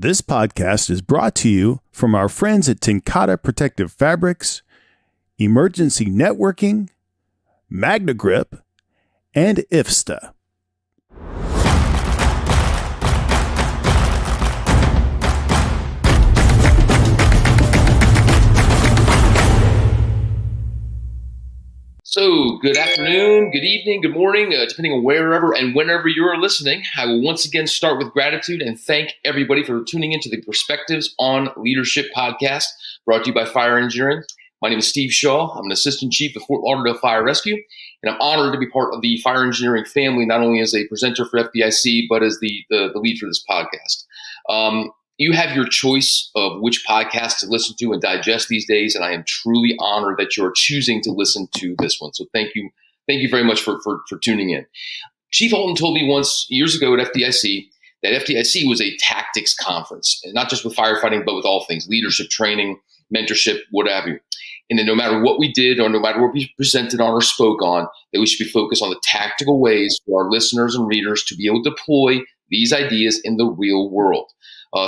This podcast is brought to you from our friends at TenCate Protective Fabrics, Emergency Networking, MagneGrip, and IFSTA. So, good afternoon, good evening, good morning, depending on wherever and whenever you are listening. I will once again start with gratitude and thank everybody for tuning into the Perspectives on Leadership podcast, brought to you by Fire Engineering. My name is Steve Shaw. I'm an Assistant Chief of Fort Lauderdale Fire Rescue, and I'm honored to be part of the Fire Engineering family, not only as a presenter for FDIC, but as the lead for this podcast. You have your choice of which podcast to listen to and digest these days, and I am truly honored that you're choosing to listen to this one. So thank you very much for tuning in. Chief Holton told me once years ago at FDIC that FDIC was a tactics conference, and not just with firefighting, but with all things, leadership training, mentorship, what have you. And then no matter what we did or no matter what we presented on or spoke on, that we should be focused on the tactical ways for our listeners and readers to be able to deploy these ideas in the real world.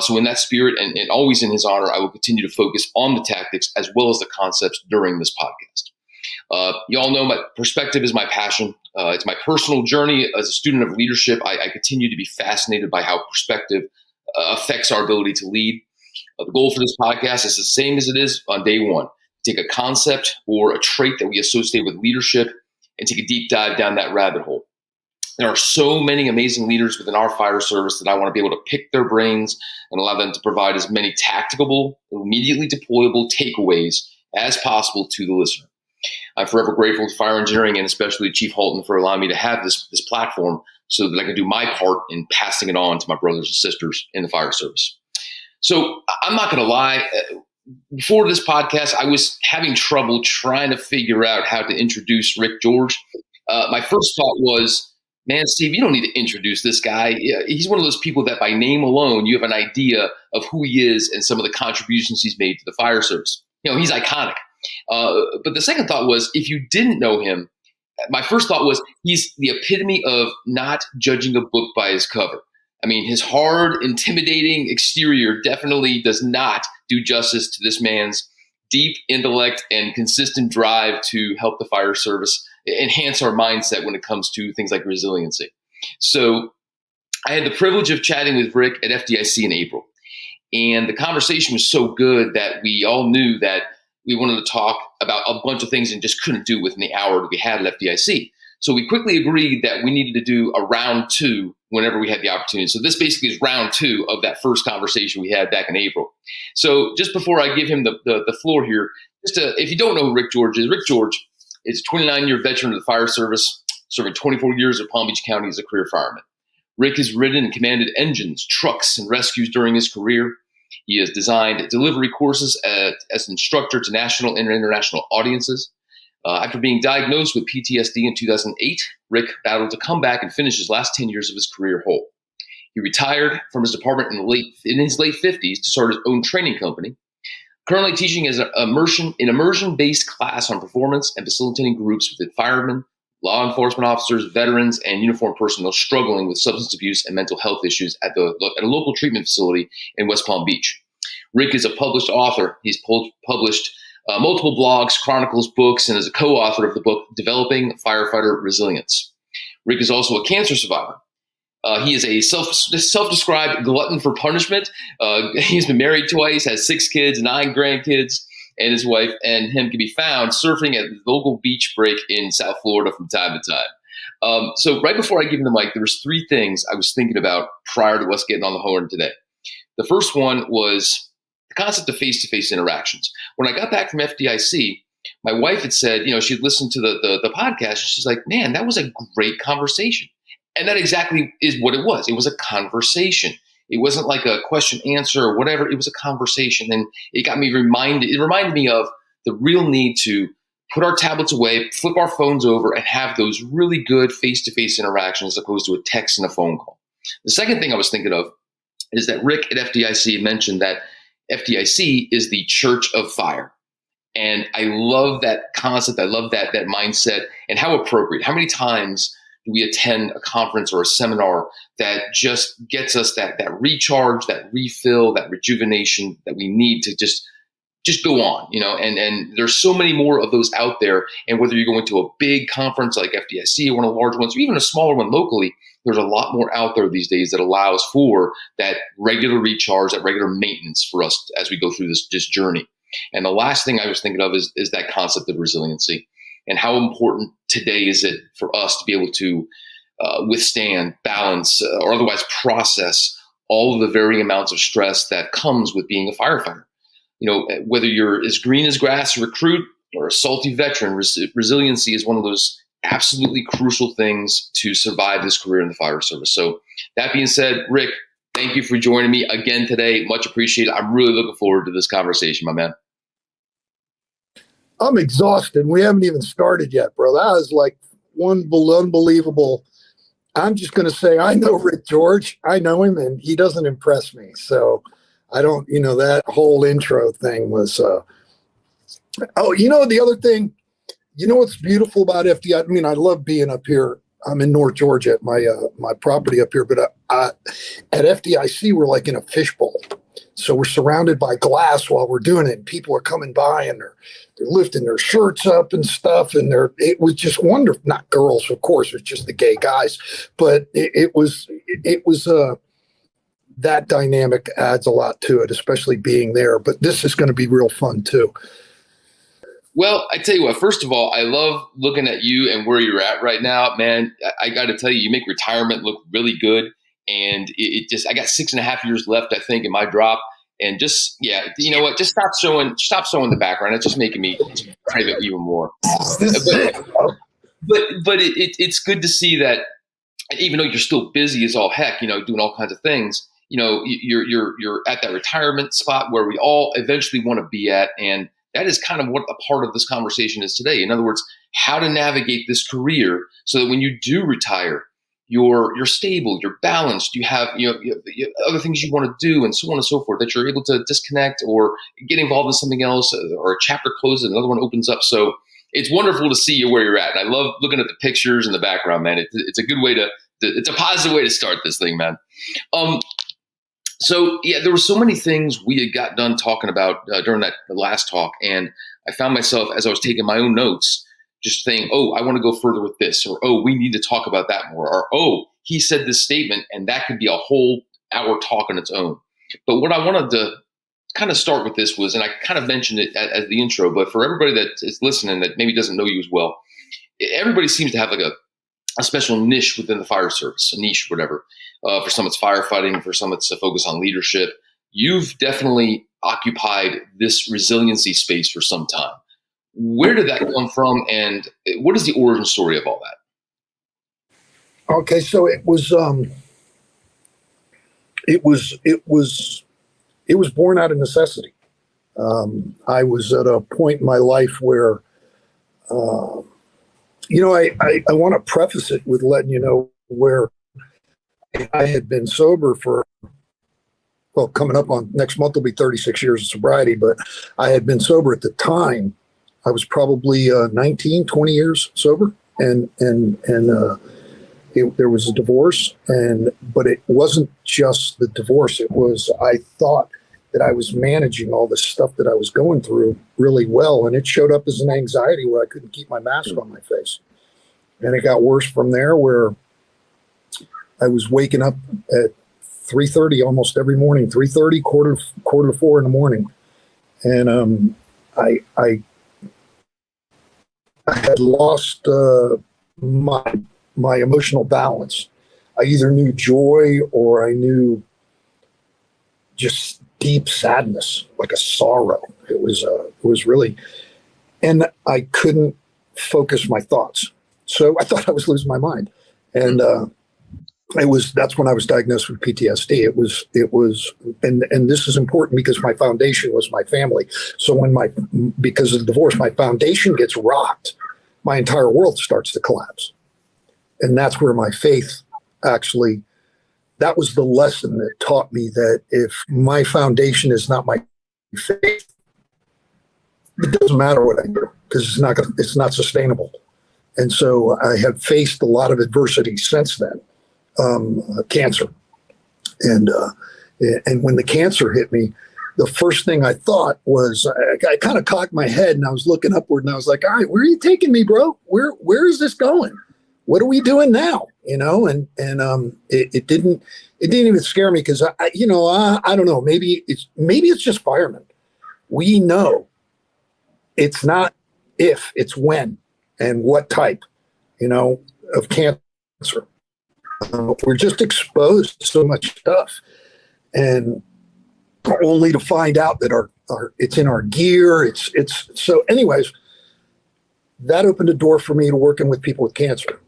So in that spirit and always in his honor, I will continue to focus on the tactics as well as the concepts during this podcast. You all know my perspective is my passion. It's my personal journey as a student of leadership. I continue to be fascinated by how perspective affects our ability to lead. The goal for this podcast is the same as it is on day one. Take a concept or a trait that we associate with leadership and take a deep dive down that rabbit hole. There are so many amazing leaders within our fire service that I want to be able to pick their brains and allow them to provide as many tactical, immediately deployable takeaways as possible to the listener. I'm forever grateful to Fire Engineering and especially Chief Holton for allowing me to have this platform so that I can do my part in passing it on to my brothers and sisters in the fire service. So I'm not going to lie. Before this podcast, I was having trouble trying to figure out how to introduce Ric Jorge. My first thought was, man, Steve, you don't need to introduce this guy. He's one of those people that by name alone, you have an idea of who he is and some of the contributions he's made to the fire service. You know, he's iconic. But the second thought was, if you didn't know him, my first thought was he's the epitome of not judging a book by his cover. I mean, his hard, intimidating exterior definitely does not do justice to this man's deep intellect and consistent drive to help the fire service enhance our mindset when it comes to things like resiliency. So I had the privilege of chatting with Rick at FDIC in April. And the conversation was so good that we all knew that we wanted to talk about a bunch of things and just couldn't do it within the hour that we had at FDIC. So we quickly agreed that we needed to do a round two whenever we had the opportunity. So this basically is round two of that first conversation we had back in April. So just before I give him the floor here, if you don't know who Ric Jorge is a 29-year veteran of the fire service, serving 24 years at Palm Beach County as a career fireman. Rick has ridden and commanded engines, trucks, and rescues during his career. He has designed delivery courses as an instructor to national and international audiences. After being diagnosed with PTSD in 2008, Rick battled to come back and finish his last 10 years of his career whole. He retired from his department in his late 50s to start his own training company. Currently teaching as an immersion-based class on performance and facilitating groups with firemen, law enforcement officers, veterans, and uniformed personnel struggling with substance abuse and mental health issues at a local treatment facility in West Palm Beach. Rick is a published author. He's published multiple blogs, chronicles, books, and is a co-author of the book Developing Firefighter Resilience. Rick is also a cancer survivor. He is a self-described glutton for punishment. He's been married twice, has 6 kids, 9 grandkids, and his wife and him can be found surfing at the local beach break in South Florida from time to time. So right before I give him the mic, there was 3 things I was thinking about prior to us getting on the horn today. The first one was the concept of face-to-face interactions. When I got back from FDIC, my wife had said, she had listened to the podcast, and she's like, man, that was a great conversation. And that exactly is what it was. It was a conversation. It wasn't like a question answer or whatever. It was a conversation. And it reminded me of the real need to put our tablets away, flip our phones over, and have those really good face-to-face interactions as opposed to a text and a phone call. The second thing I was thinking of is that Rick at FDIC mentioned that FDIC is the church of fire. And I love that concept. I love that mindset and how appropriate. How many times do we attend a conference or a seminar that just gets us that recharge, that refill, that rejuvenation that we need to just go on, and there's so many more of those out there. And whether you're going to a big conference like FDIC or one of the large ones, or even a smaller one locally, there's a lot more out there these days that allows for that regular recharge, that regular maintenance for us as we go through this journey. And the last thing I was thinking of is that concept of resiliency, and how important today is it for us to be able to withstand, balance, or otherwise process all of the varying amounts of stress that comes with being a firefighter. Whether you're as green as grass recruit or a salty veteran, resiliency is one of those absolutely crucial things to survive this career in the fire service. So that being said, Rick, thank you for joining me again today. Much appreciated. I'm really looking forward to this conversation, my man. I'm exhausted. We haven't even started yet, bro. That was like one unbelievable. I'm just going to say, I know Ric Jorge. I know him, and he doesn't impress me. So I don't, that whole intro thing was, the other thing, what's beautiful about FDI? I mean, I love being up here. I'm in North Georgia at my property up here, but at FDIC, we're like in a fishbowl. So we're surrounded by glass while we're doing it. And people are coming by and they're lifting their shirts up and stuff. And it was just wonderful. Not girls, of course, it was just the gay guys, but it was that dynamic adds a lot to it, especially being there. But this is going to be real fun too. Well, I tell you what, first of all, I love looking at you and where you're at right now, man. I got to tell you, you make retirement look really good. And I got 6.5 years left, I think, in my drop. And just, you know what? Just stop showing the background. It's just making me crave it even more. But it's good to see that even though you're still busy as all heck, doing all kinds of things, you're at that retirement spot where we all eventually want to be at. And that is kind of what a part of this conversation is today. In other words, how to navigate this career so that when you do retire, you're stable, you're balanced, you have other things you want to do, and so on and so forth, that you're able to disconnect or get involved in something else, or a chapter closes, another one opens up. So it's wonderful to see you where you're at. And I love looking at the pictures in the background, man. It's a good way it's a positive way to start this thing, man. So there were so many things we had got done talking about during the last talk. And I found myself, as I was taking my own notes, just saying, I want to go further with this, or, we need to talk about that more, or, he said this statement, and that could be a whole hour talk on its own. But what I wanted to kind of start with this was, and I kind of mentioned it as the intro, but for everybody that is listening that maybe doesn't know you as well, everybody seems to have like a special niche within the fire service, a niche, whatever. For some, it's firefighting. For some, it's a focus on leadership. You've definitely occupied this resiliency space for some time. Where did that come from, and what is the origin story of all that? Okay, so it was born out of necessity. I was at a point in my life where, I want to preface it with letting you know where I had been sober for, coming up on next month will be 36 years of sobriety, but I had been sober at the time. I was probably 19, 20 years sober, and there was a divorce, but it wasn't just the divorce. It was, I thought that I was managing all the stuff that I was going through really well, and it showed up as an anxiety where I couldn't keep my mask on my face. And it got worse from there, where I was waking up at 3:30 almost every morning, 3:30, quarter to 4 in the morning, and I had lost my emotional balance. I either knew joy or I knew just deep sadness, like a sorrow. It was really, and I couldn't focus my thoughts. So I thought I was losing my mind, and that's when I was diagnosed with PTSD. It was, and this is important because my foundation was my family. So because of the divorce, my foundation gets rocked, my entire world starts to collapse. And that's where my faith actually, that was the lesson that taught me that if my foundation is not my faith, it doesn't matter what I do, because it's not sustainable. And so I have faced a lot of adversity since then, cancer. And when the cancer hit me, the first thing I thought was, I kind of cocked my head and I was looking upward and I was like, all right, where are you taking me, bro? Where is this going? What are we doing now? You know, and it didn't even scare me because I don't know, maybe it's just firemen. We know it's not if, it's when and what type, you know, of cancer. We're just exposed to so much stuff, and only to find out that our it's in our gear. It's so. Anyways, that opened a door for me to working with people with cancer.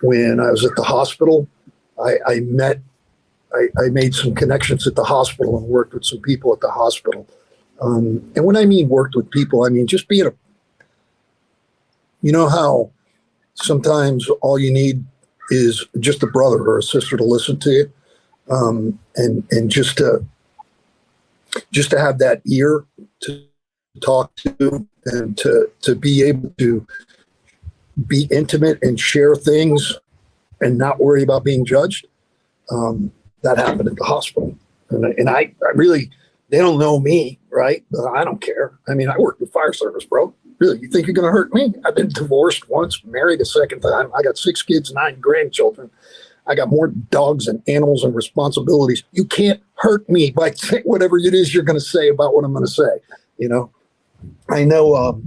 When I was at the hospital, I made some connections at the hospital and worked with some people at the hospital. And when I mean worked with people, I mean just being you know how sometimes all you need is just a brother or a sister to listen to you, and just to have that ear to talk to, and to be able to be intimate and share things and not worry about being judged. That happened at the hospital. And I really, they don't know me, right? But I don't care. I mean, I work with fire service, bro. Really, you think you're going to hurt me? I've been divorced once, married a second time. I got 6 kids, 9 grandchildren. I got more dogs and animals and responsibilities. You can't hurt me by saying whatever it is you're going to say about what I'm going to say. You know, I know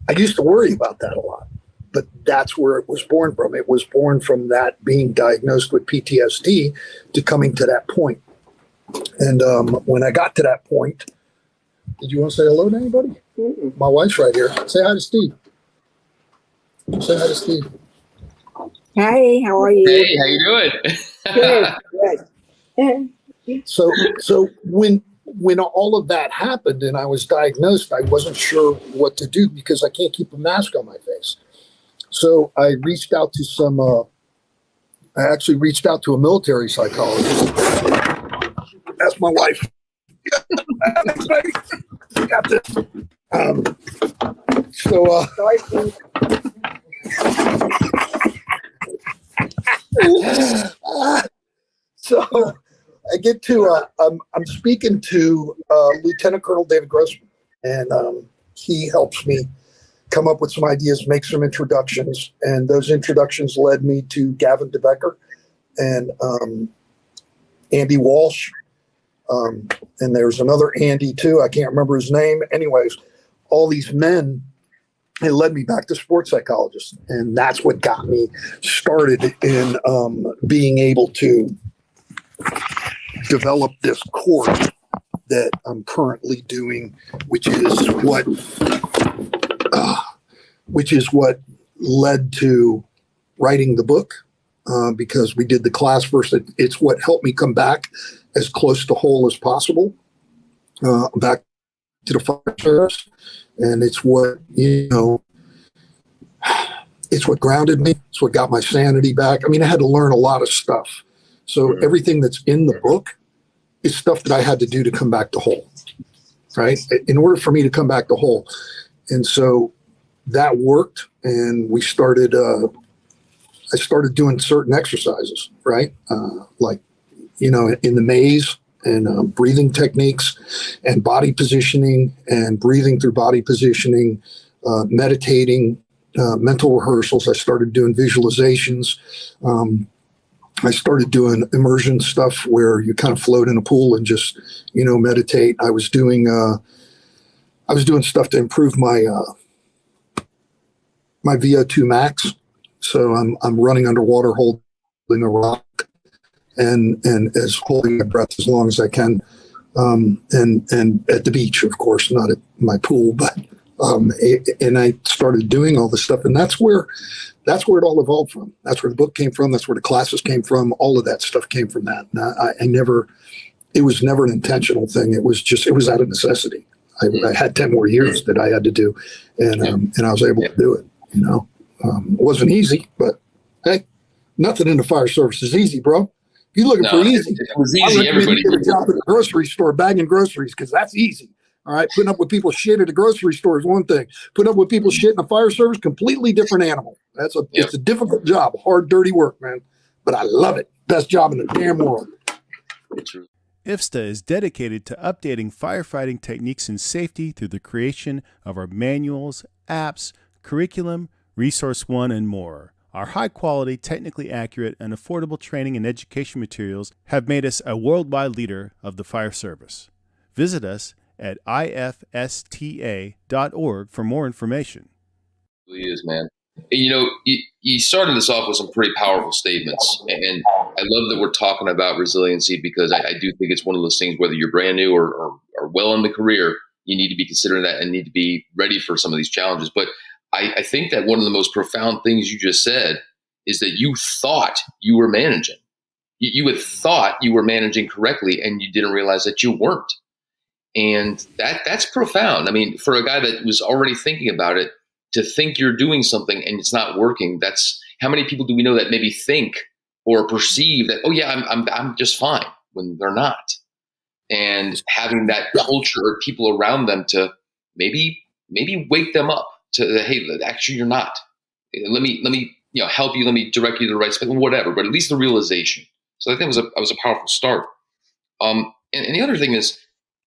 I used to worry about that a lot, but that's where it was born from. It was born from that being diagnosed with PTSD to coming to that point. And when I got to that point, did you want to say hello to anybody? My wife's right here. Say hi to Steve. Say hi to Steve. Hi, how are you? Hey, how you doing? Good. So when all of that happened and I was diagnosed, I wasn't sure what to do because I can't keep a mask on my face. So I reached out to I actually reached out to a military psychologist. That's my wife. Got this. So I get to, I'm speaking to Lieutenant Colonel David Grossman, and he helps me come up with some ideas, make some introductions, and those introductions led me to Gavin DeBecker and Andy Walsh, and there's another Andy too. I can't remember his name. Anyways, all these men, it led me back to sports psychologists, and that's what got me started in being able to develop this course that I'm currently doing, which is what led to writing the book, because we did the class first. It's what helped me come back as close to whole as possible, back to the fire service. And it's what, it's what grounded me. It's what got my sanity back. I mean, I had to learn a lot of stuff. So everything that's in the book is stuff that I had to do to come back to whole, right? In order for me to come back to whole. And so that worked. And we started, I started doing certain exercises, right? Like, in the maze, and breathing techniques and body positioning and breathing through body positioning, meditating, mental rehearsals. I started doing visualizations. I started doing immersion stuff where you kind of float in a pool and just, meditate. I was doing stuff to improve my my VO2 max. So I'm running underwater, holding a rock, and as holding my breath as long as I can, and at the beach, of course, not at my pool, but and I started doing all this stuff, and that's where it all evolved from. That's where the book came from. That's where the classes came from. All of that stuff came from that. And it was never an intentional thing. It was out of necessity. I had 10 more years that I had to do, and I was able to do it. It wasn't easy, but hey, nothing in the fire service is easy, bro. If you're looking for easy, it was easy. I recommend you get a job at the grocery store bagging groceries, because that's easy. All right. Putting up with people's shit at a grocery store is one thing. Putting up with people's shit in a fire service, completely different animal. It's a difficult job, hard, dirty work, man. But I love it. Best job in the damn world. IFSTA is dedicated to updating firefighting techniques and safety through the creation of our manuals, apps, curriculum, Resource One, and more. Our high-quality, technically accurate, and affordable training and education materials have made us a worldwide leader of the fire service. Visit us at ifsta.org for more information. It really is, man. And, you started this off with some pretty powerful statements, and I love that we're talking about resiliency because I do think it's one of those things, whether you're brand new or well in the career, you need to be considering that and need to be ready for some of these challenges. But I think that one of the most profound things you just said is that you thought you were managing. You had thought you were managing correctly, and you didn't realize that you weren't. And that's profound. I mean, for a guy that was already thinking about it, to think you're doing something and it's not working, that's how many people do we know that maybe think or perceive that, oh yeah, I'm just fine, when they're not. And having that culture or people around them to maybe wake them up to, hey, actually you're not. Let me help you, let me direct you to the right space, whatever, but at least the realization. So I think it was a powerful start. And the other thing is,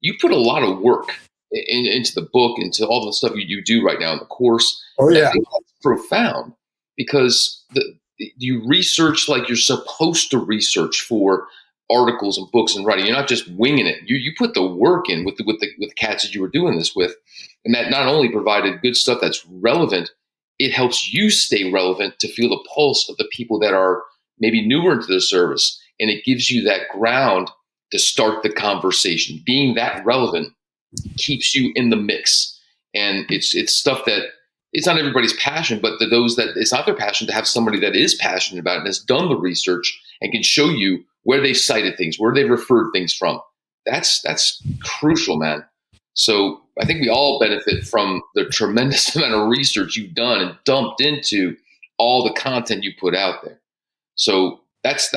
you put a lot of work into the book, into all the stuff you do right now in the course. Oh, yeah. I think that's profound because you research like you're supposed to research for articles and books and writing. You're not just winging it. You put the work in with the cats that you were doing this with, and that not only provided good stuff that's relevant, it helps you stay relevant to feel the pulse of the people that are maybe newer into the service, and it gives you that ground to start the conversation. Being that relevant keeps you in the mix, and it's stuff that it's not everybody's passion, but those that it's not their passion, to have somebody that is passionate about it and has done the research and can show you where they cited things, where they referred things from. That's crucial, man. So I think we all benefit from the tremendous amount of research you've done and dumped into all the content you put out there. So that's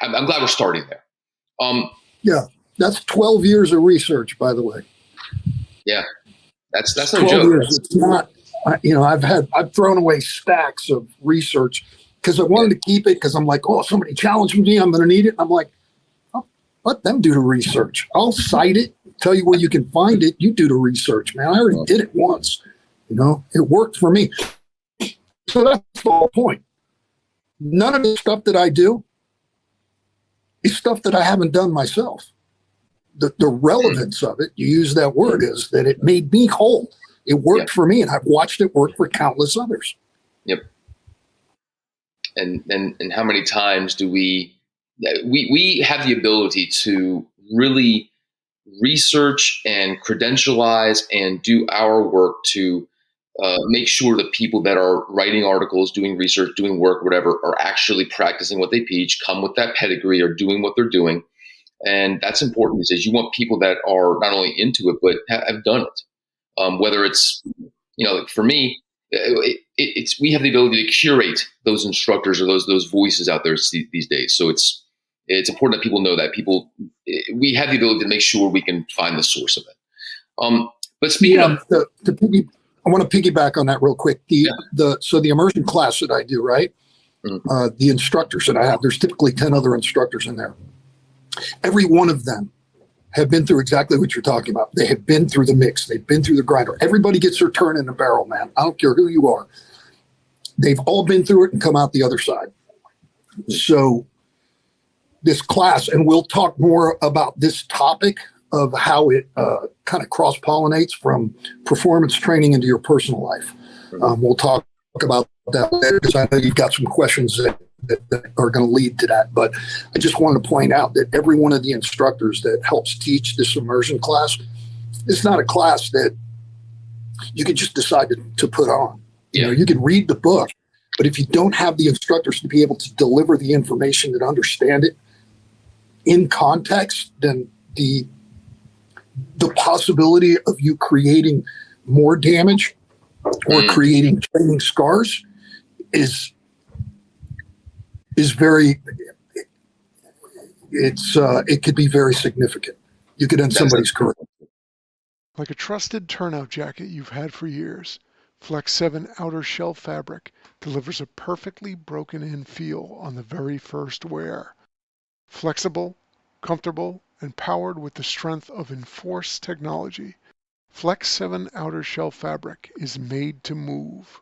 I'm glad we're starting there. Yeah, that's 12 years of research, by the way. Yeah, that's no 12 joke. years. It's not, I've thrown away stacks of research because I wanted to keep it because I'm like, oh, somebody challenged me, I'm going to need it. I'm like, oh, let them do the research. I'll cite it, tell you where you can find it. You do the research, man. I already did it once. It worked for me. So that's the whole point. None of the stuff that I do is stuff that I haven't done myself. The relevance of it, you use that word, is that it made me whole. It worked for me, and I've watched it work for countless others. Yep. And how many times do we have the ability to really research and credentialize and do our work to make sure that people that are writing articles, doing research, doing work, whatever, are actually practicing what they teach, come with that pedigree, or doing what they're doing. And that's important, because you want people that are not only into it, but have done it. Whether it's, like for me, it's we have the ability to curate those instructors or those voices out there these days. So it's important that people know that we have the ability to make sure we can find the source of it. But speaking of, I want to piggyback on that real quick. So the immersion class that I do, right? Mm-hmm. The instructors that I have, there's typically 10 other instructors in there. Every one of them have been through exactly what you're talking about. They have been through the mix. They've been through the grinder. Everybody gets their turn in the barrel, man. I don't care who you are. They've all been through it and come out the other side. So this class, and we'll talk more about this topic of how it kind of cross-pollinates from performance training into your personal life. We'll talk about that later, because I know you've got some questions that are going to lead to that. But I just wanted to point out that every one of the instructors that helps teach this immersion class, it's not a class that you can just decide to put on. You can read the book, but if you don't have the instructors to be able to deliver the information and understand it in context, then the possibility of you creating more damage or creating training scars is very, it could be very significant. You could end somebody's career. Like a trusted turnout jacket you've had for years, Flex 7 outer shell fabric delivers a perfectly broken-in feel on the very first wear. Flexible, comfortable, and powered with the strength of Enforce technology, Flex 7 outer shell fabric is made to move.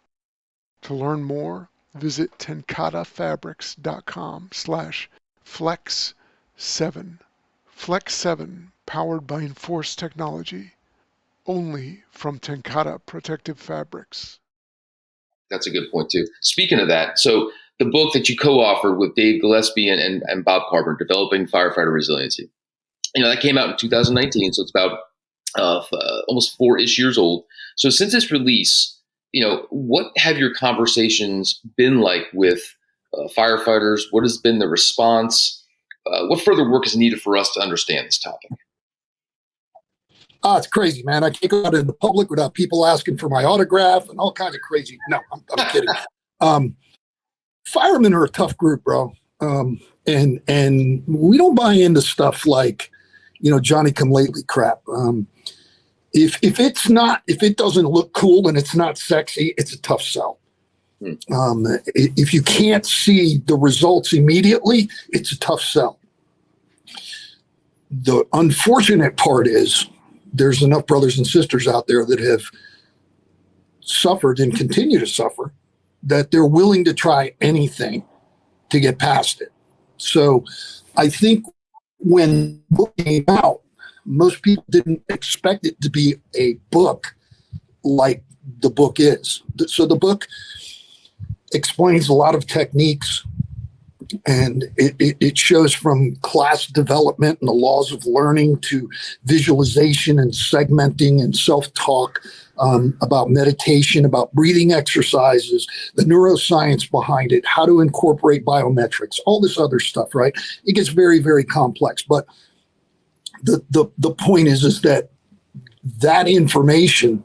To learn more, visit tencatafabrics.com/flex7. Flex 7, powered by Enforce technology. Only from TenCate Protective Fabrics. That's a good point too. Speaking of that, so the book that you co-authored with Dave Gillespie and Bob Carver, Developing Firefighter Resiliency, that came out in 2019, so it's about almost 4-ish years old. So since its release, what have your conversations been like with firefighters? What has been the response? What further work is needed for us to understand this topic? It's crazy, man. I can't go out in the public without people asking for my autograph and all kinds of crazy. No, I'm kidding. Firemen are a tough group, bro. And we don't buy into stuff like, Johnny come lately crap. If it doesn't look cool and it's not sexy, it's a tough sell. If you can't see the results immediately, it's a tough sell. The unfortunate part is there's enough brothers and sisters out there that have suffered and continue to suffer that they're willing to try anything to get past it. So I think when the book came out, most people didn't expect it to be a book like the book is. So the book explains a lot of techniques, and it shows from class development and the laws of learning to visualization and segmenting and self-talk, about meditation, about breathing exercises, the neuroscience behind it, how to incorporate biometrics, all this other stuff, right? It gets very, very complex. But the point is that information,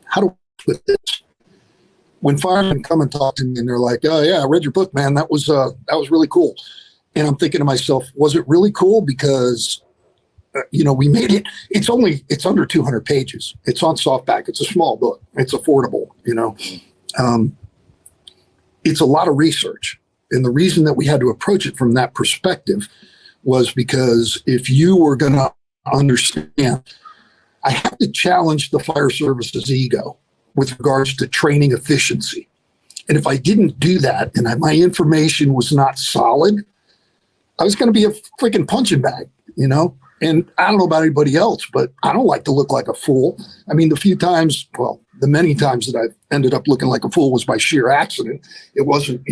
how do I put this? When firemen come and talk to me and they're like, "Oh yeah, I read your book, man. That was really cool." And I'm thinking to myself, was it really cool? Because, we made it. It's under 200 pages. It's on softback. It's a small book. It's affordable. It's a lot of research. And the reason that we had to approach it from that perspective was because if you were going to understand, I had to challenge the fire service's ego with regards to training efficiency. And if I didn't do that and my information was not solid, I was going to be a freaking punching bag, And I don't know about anybody else, but I don't like to look like a fool. I mean, the many times that I've ended up looking like a fool was by sheer accident. It wasn't,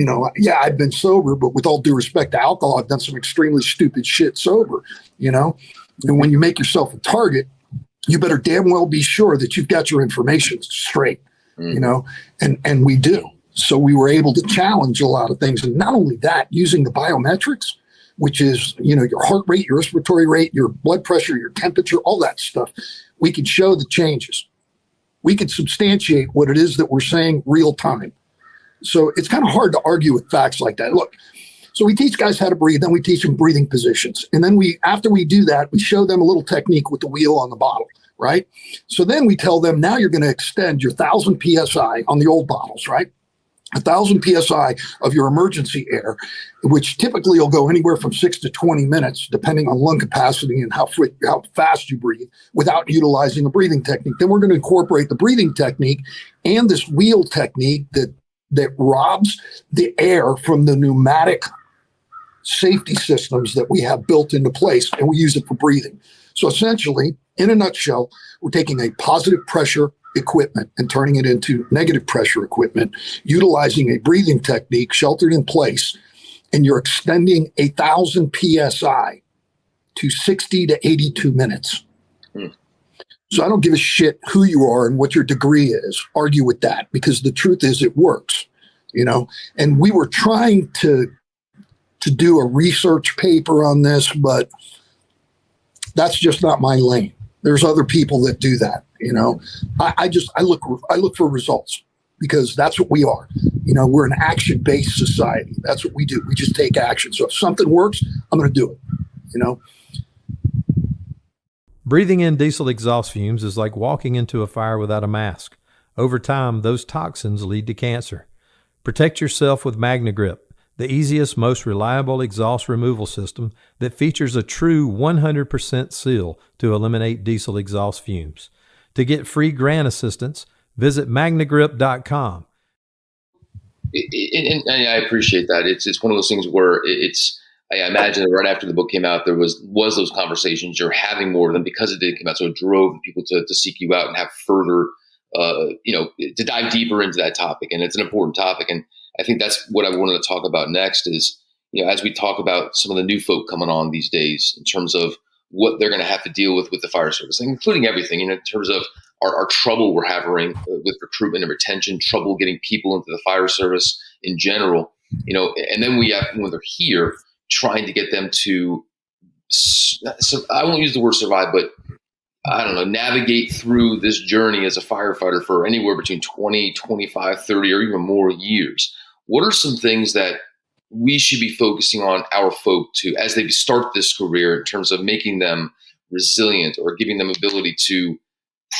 I've been sober, but with all due respect to alcohol, I've done some extremely stupid shit sober, And when you make yourself a target, you better damn well be sure that you've got your information straight, and we do. So we were able to challenge a lot of things. And not only that, using the biometrics, which is, your heart rate, your respiratory rate, your blood pressure, your temperature, all that stuff, we could show the changes. We could substantiate what it is that we're saying real time. So it's kind of hard to argue with facts like that. Look, so we teach guys how to breathe, then we teach them breathing positions. And then after we do that, we show them a little technique with the wheel on the bottle, right? So then we tell them, now you're going to extend your 1,000 PSI on the old bottles, right? 1,000 PSI of your emergency air, which typically will go anywhere from 6 to 20 minutes, depending on lung capacity and how fast you breathe, without utilizing a breathing technique. Then we're going to incorporate the breathing technique and this wheel technique that robs the air from the pneumatic safety systems that we have built into place, and we use it for breathing. So essentially, in a nutshell, we're taking a positive pressure equipment and turning it into negative pressure equipment, utilizing a breathing technique sheltered in place, and you're extending 1,000 PSI to 60 to 82 minutes. So I don't give a shit who you are and what your degree is. Argue with that, because the truth is it works, and we were trying to do a research paper on this, but that's just not my lane. There's other people that do that. I look for results, because that's what we are. We're an action-based society. That's what we do. We just take action. So if something works, I'm going to do it. you know. Breathing in diesel exhaust fumes is like walking into a fire without a mask. Over time, those toxins lead to cancer. Protect yourself with MagneGrip, the easiest, most reliable exhaust removal system that features a true 100% seal to eliminate diesel exhaust fumes. To get free grant assistance, visit MagneGrip.com. And I appreciate that. It's one of those things where I imagine that right after the book came out, there was those conversations. You're having more of them because it did come out. So it drove people to seek you out and have further, to dive deeper into that topic. And it's an important topic. And I think that's what I wanted to talk about next is, as we talk about some of the new folk coming on these days in terms of what they're going to have to deal with the fire service, including everything, in terms of our trouble we're having with recruitment and retention, trouble getting people into the fire service in general, and then we have, when they're here, trying to get them to, I won't use the word survive, but I don't know, navigate through this journey as a firefighter for anywhere between 20, 25, 30, or even more years. What are some things that we should be focusing on our folk to, as they start this career, in terms of making them resilient or giving them ability to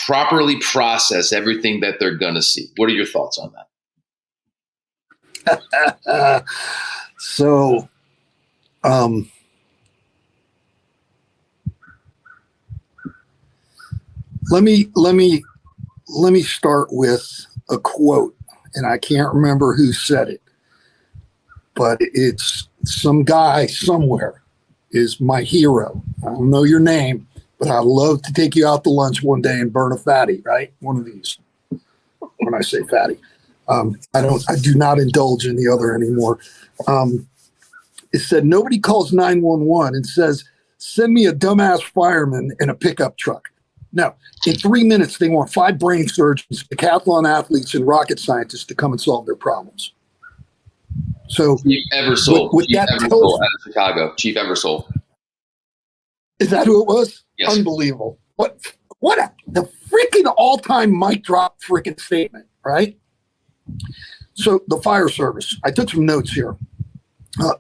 properly process everything that they're going to see? What are your thoughts on that? So, let me start with a quote, and I can't remember who said it, but it's some guy somewhere is my hero. I don't know your name, but I'd love to take you out to lunch one day and burn a fatty, right? One of these. When I say fatty, I do not indulge in the other anymore. It said, nobody calls 911 and says, send me a dumbass fireman in a pickup truck. No, in 3 minutes, they want 5 brain surgeons, decathlon athletes, and rocket scientists to come and solve their problems. So, Chief Eversole, with Chief that Eversole out of Chicago, Chief Eversole. Is that who it was? Yes. Unbelievable. The freaking all-time mic drop freaking statement, right? So the fire service, I took some notes here.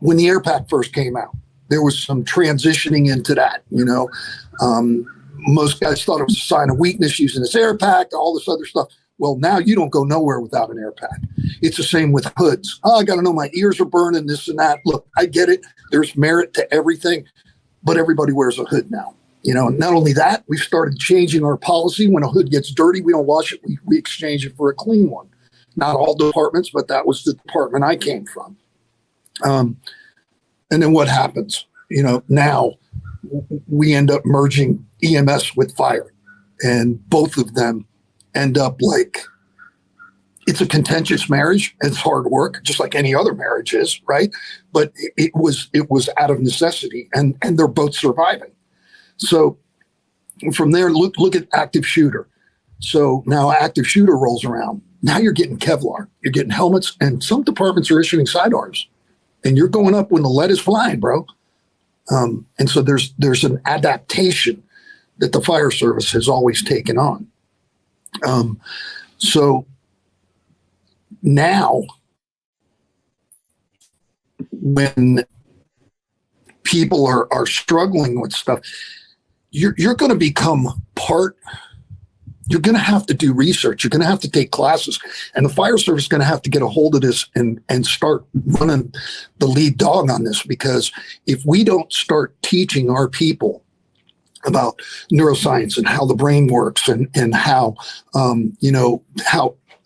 When the air pack first came out, there was some transitioning into that, most guys thought it was a sign of weakness using this air pack, all this other stuff. Well, now you don't go nowhere without an air pack. It's the same with hoods. Oh, I got to know my ears are burning, this and that. Look, I get it. There's merit to everything, but everybody wears a hood now. Not only that, we've started changing our policy. When a hood gets dirty, we don't wash it. We exchange it for a clean one. Not all departments, but that was the department I came from. And then what happens? Now we end up merging EMS with fire, and both of them end up like, it's a contentious marriage. It's hard work, just like any other marriage is, right? But it was out of necessity, and they're both surviving. So from there, look at active shooter. So now active shooter rolls around. Now you're getting Kevlar, you're getting helmets, and some departments are issuing sidearms, and you're going up when the lead is flying, bro. And so there's an adaptation that the fire service has always taken on. So now when people are struggling with stuff, you're going to become part. You're going to have to do research. You're going to have to take classes, and the fire service is going to have to get a hold of this and start running the lead dog on this, because if we don't start teaching our people about neuroscience and how the brain works and how,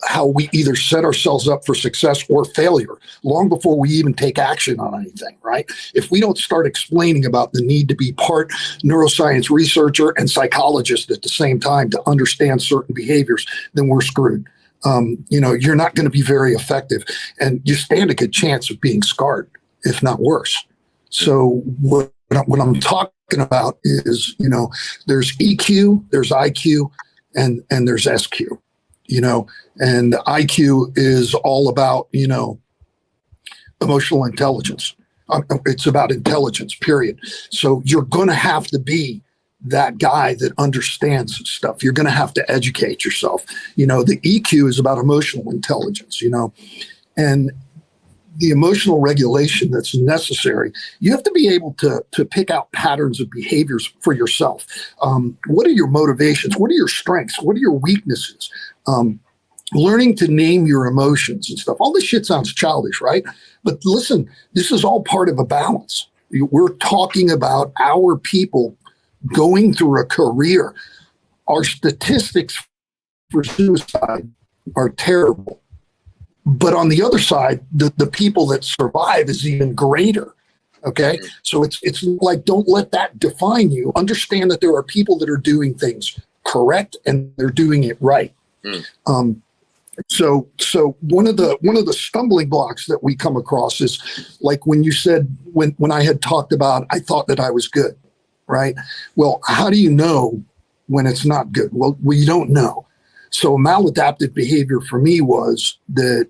how we either set ourselves up for success or failure long before we even take action on anything, right? If we don't start explaining about the need to be part neuroscience researcher and psychologist at the same time to understand certain behaviors, then we're screwed. You're not going to be very effective, and you stand a good chance of being scarred, if not worse. So what I'm talking about is, there's EQ, there's IQ, and there's SQ. And IQ is all about, emotional intelligence. It's about intelligence, period. So you're going to have to be that guy that understands stuff. You're going to have to educate yourself. The EQ is about emotional intelligence, and the emotional regulation that's necessary, you have to be able to pick out patterns of behaviors for yourself. What are your motivations? What are your strengths? What are your weaknesses? Learning to name your emotions and stuff. All this shit sounds childish, right? But listen, this is all part of a balance. We're talking about our people going through a career. Our statistics for suicide are terrible. But on the other side, the people that survive is even greater. Okay. So it's like, don't let that define you. Understand that there are people that are doing things correct and they're doing it right. So one of the stumbling blocks that we come across is like when you said, when I had talked about, I thought that I was good, right? Well, how do you know when it's not good? Well, you don't know. So maladaptive behavior for me was that,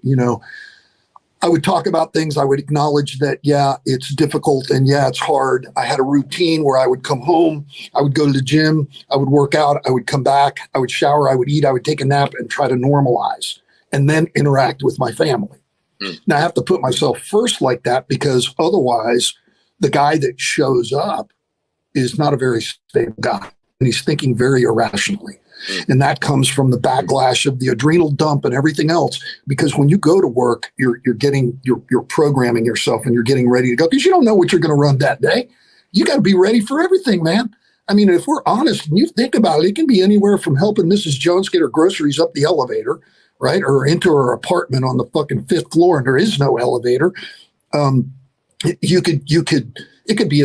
I would talk about things. I would acknowledge that, yeah, it's difficult and yeah, it's hard. I had a routine where I would come home, I would go to the gym, I would work out, I would come back, I would shower, I would eat, I would take a nap and try to normalize and then interact with my family. Now I have to put myself first like that because otherwise the guy that shows up is not a very stable guy and he's thinking very irrationally. And that comes from the backlash of the adrenal dump and everything else. Because when you go to work, you're programming yourself and you're getting ready to go because you don't know what you're going to run that day. You got to be ready for everything, man. I mean, if we're honest and you think about it, it can be anywhere from helping Mrs. Jones get her groceries up the elevator, right? Or into her apartment on the fucking 5th floor and there is no elevator. It could be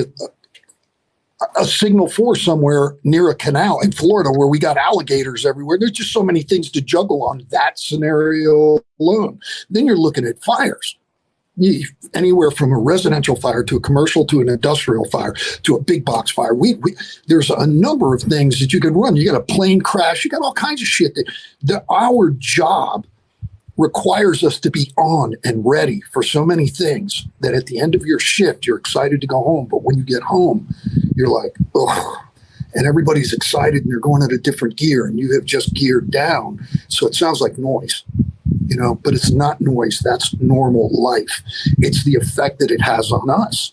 a signal for somewhere near a canal in Florida where we got alligators everywhere. There's just so many things to juggle on that scenario alone. Then you're looking at fires. Anywhere from a residential fire to a commercial to an industrial fire to a big box fire. There's a number of things that you can run. You got a plane crash. You got all kinds of shit. Our job requires us to be on and ready for so many things that at the end of your shift, you're excited to go home. But when you get home, you're like, oh, and everybody's excited and they're going at a different gear and you have just geared down. So it sounds like noise, but it's not noise. That's normal life. It's the effect that it has on us.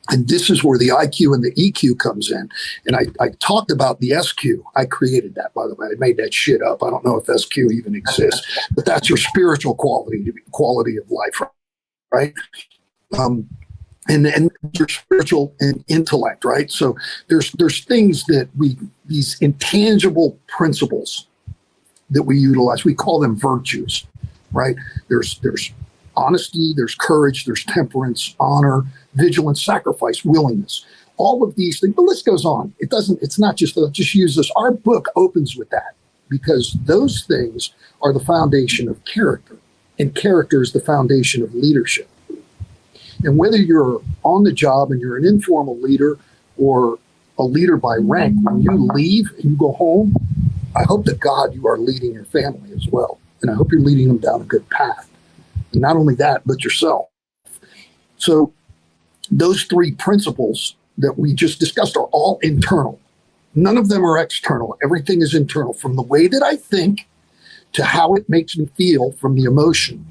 And this is where the IQ and the EQ comes in. And I talked about the SQ. I created that, by the way. I made that shit up. I don't know if SQ even exists, but that's your spiritual quality of life, right? And your spiritual and intellect, right? So there's things that these intangible principles that we utilize. We call them virtues, right? There's honesty, there's courage, there's temperance, honor, vigilance, sacrifice, willingness, all of these things. The list goes on. It's not just use this. Our book opens with that because those things are the foundation of character, and character is the foundation of leadership. And whether you're on the job and you're an informal leader or a leader by rank, when you leave and you go home, I hope to God you are leading your family as well. And I hope you're leading them down a good path. And not only that, but yourself. So those 3 principles that we just discussed are all internal. None of them are external. Everything is internal, from the way that I think to how it makes me feel from the emotion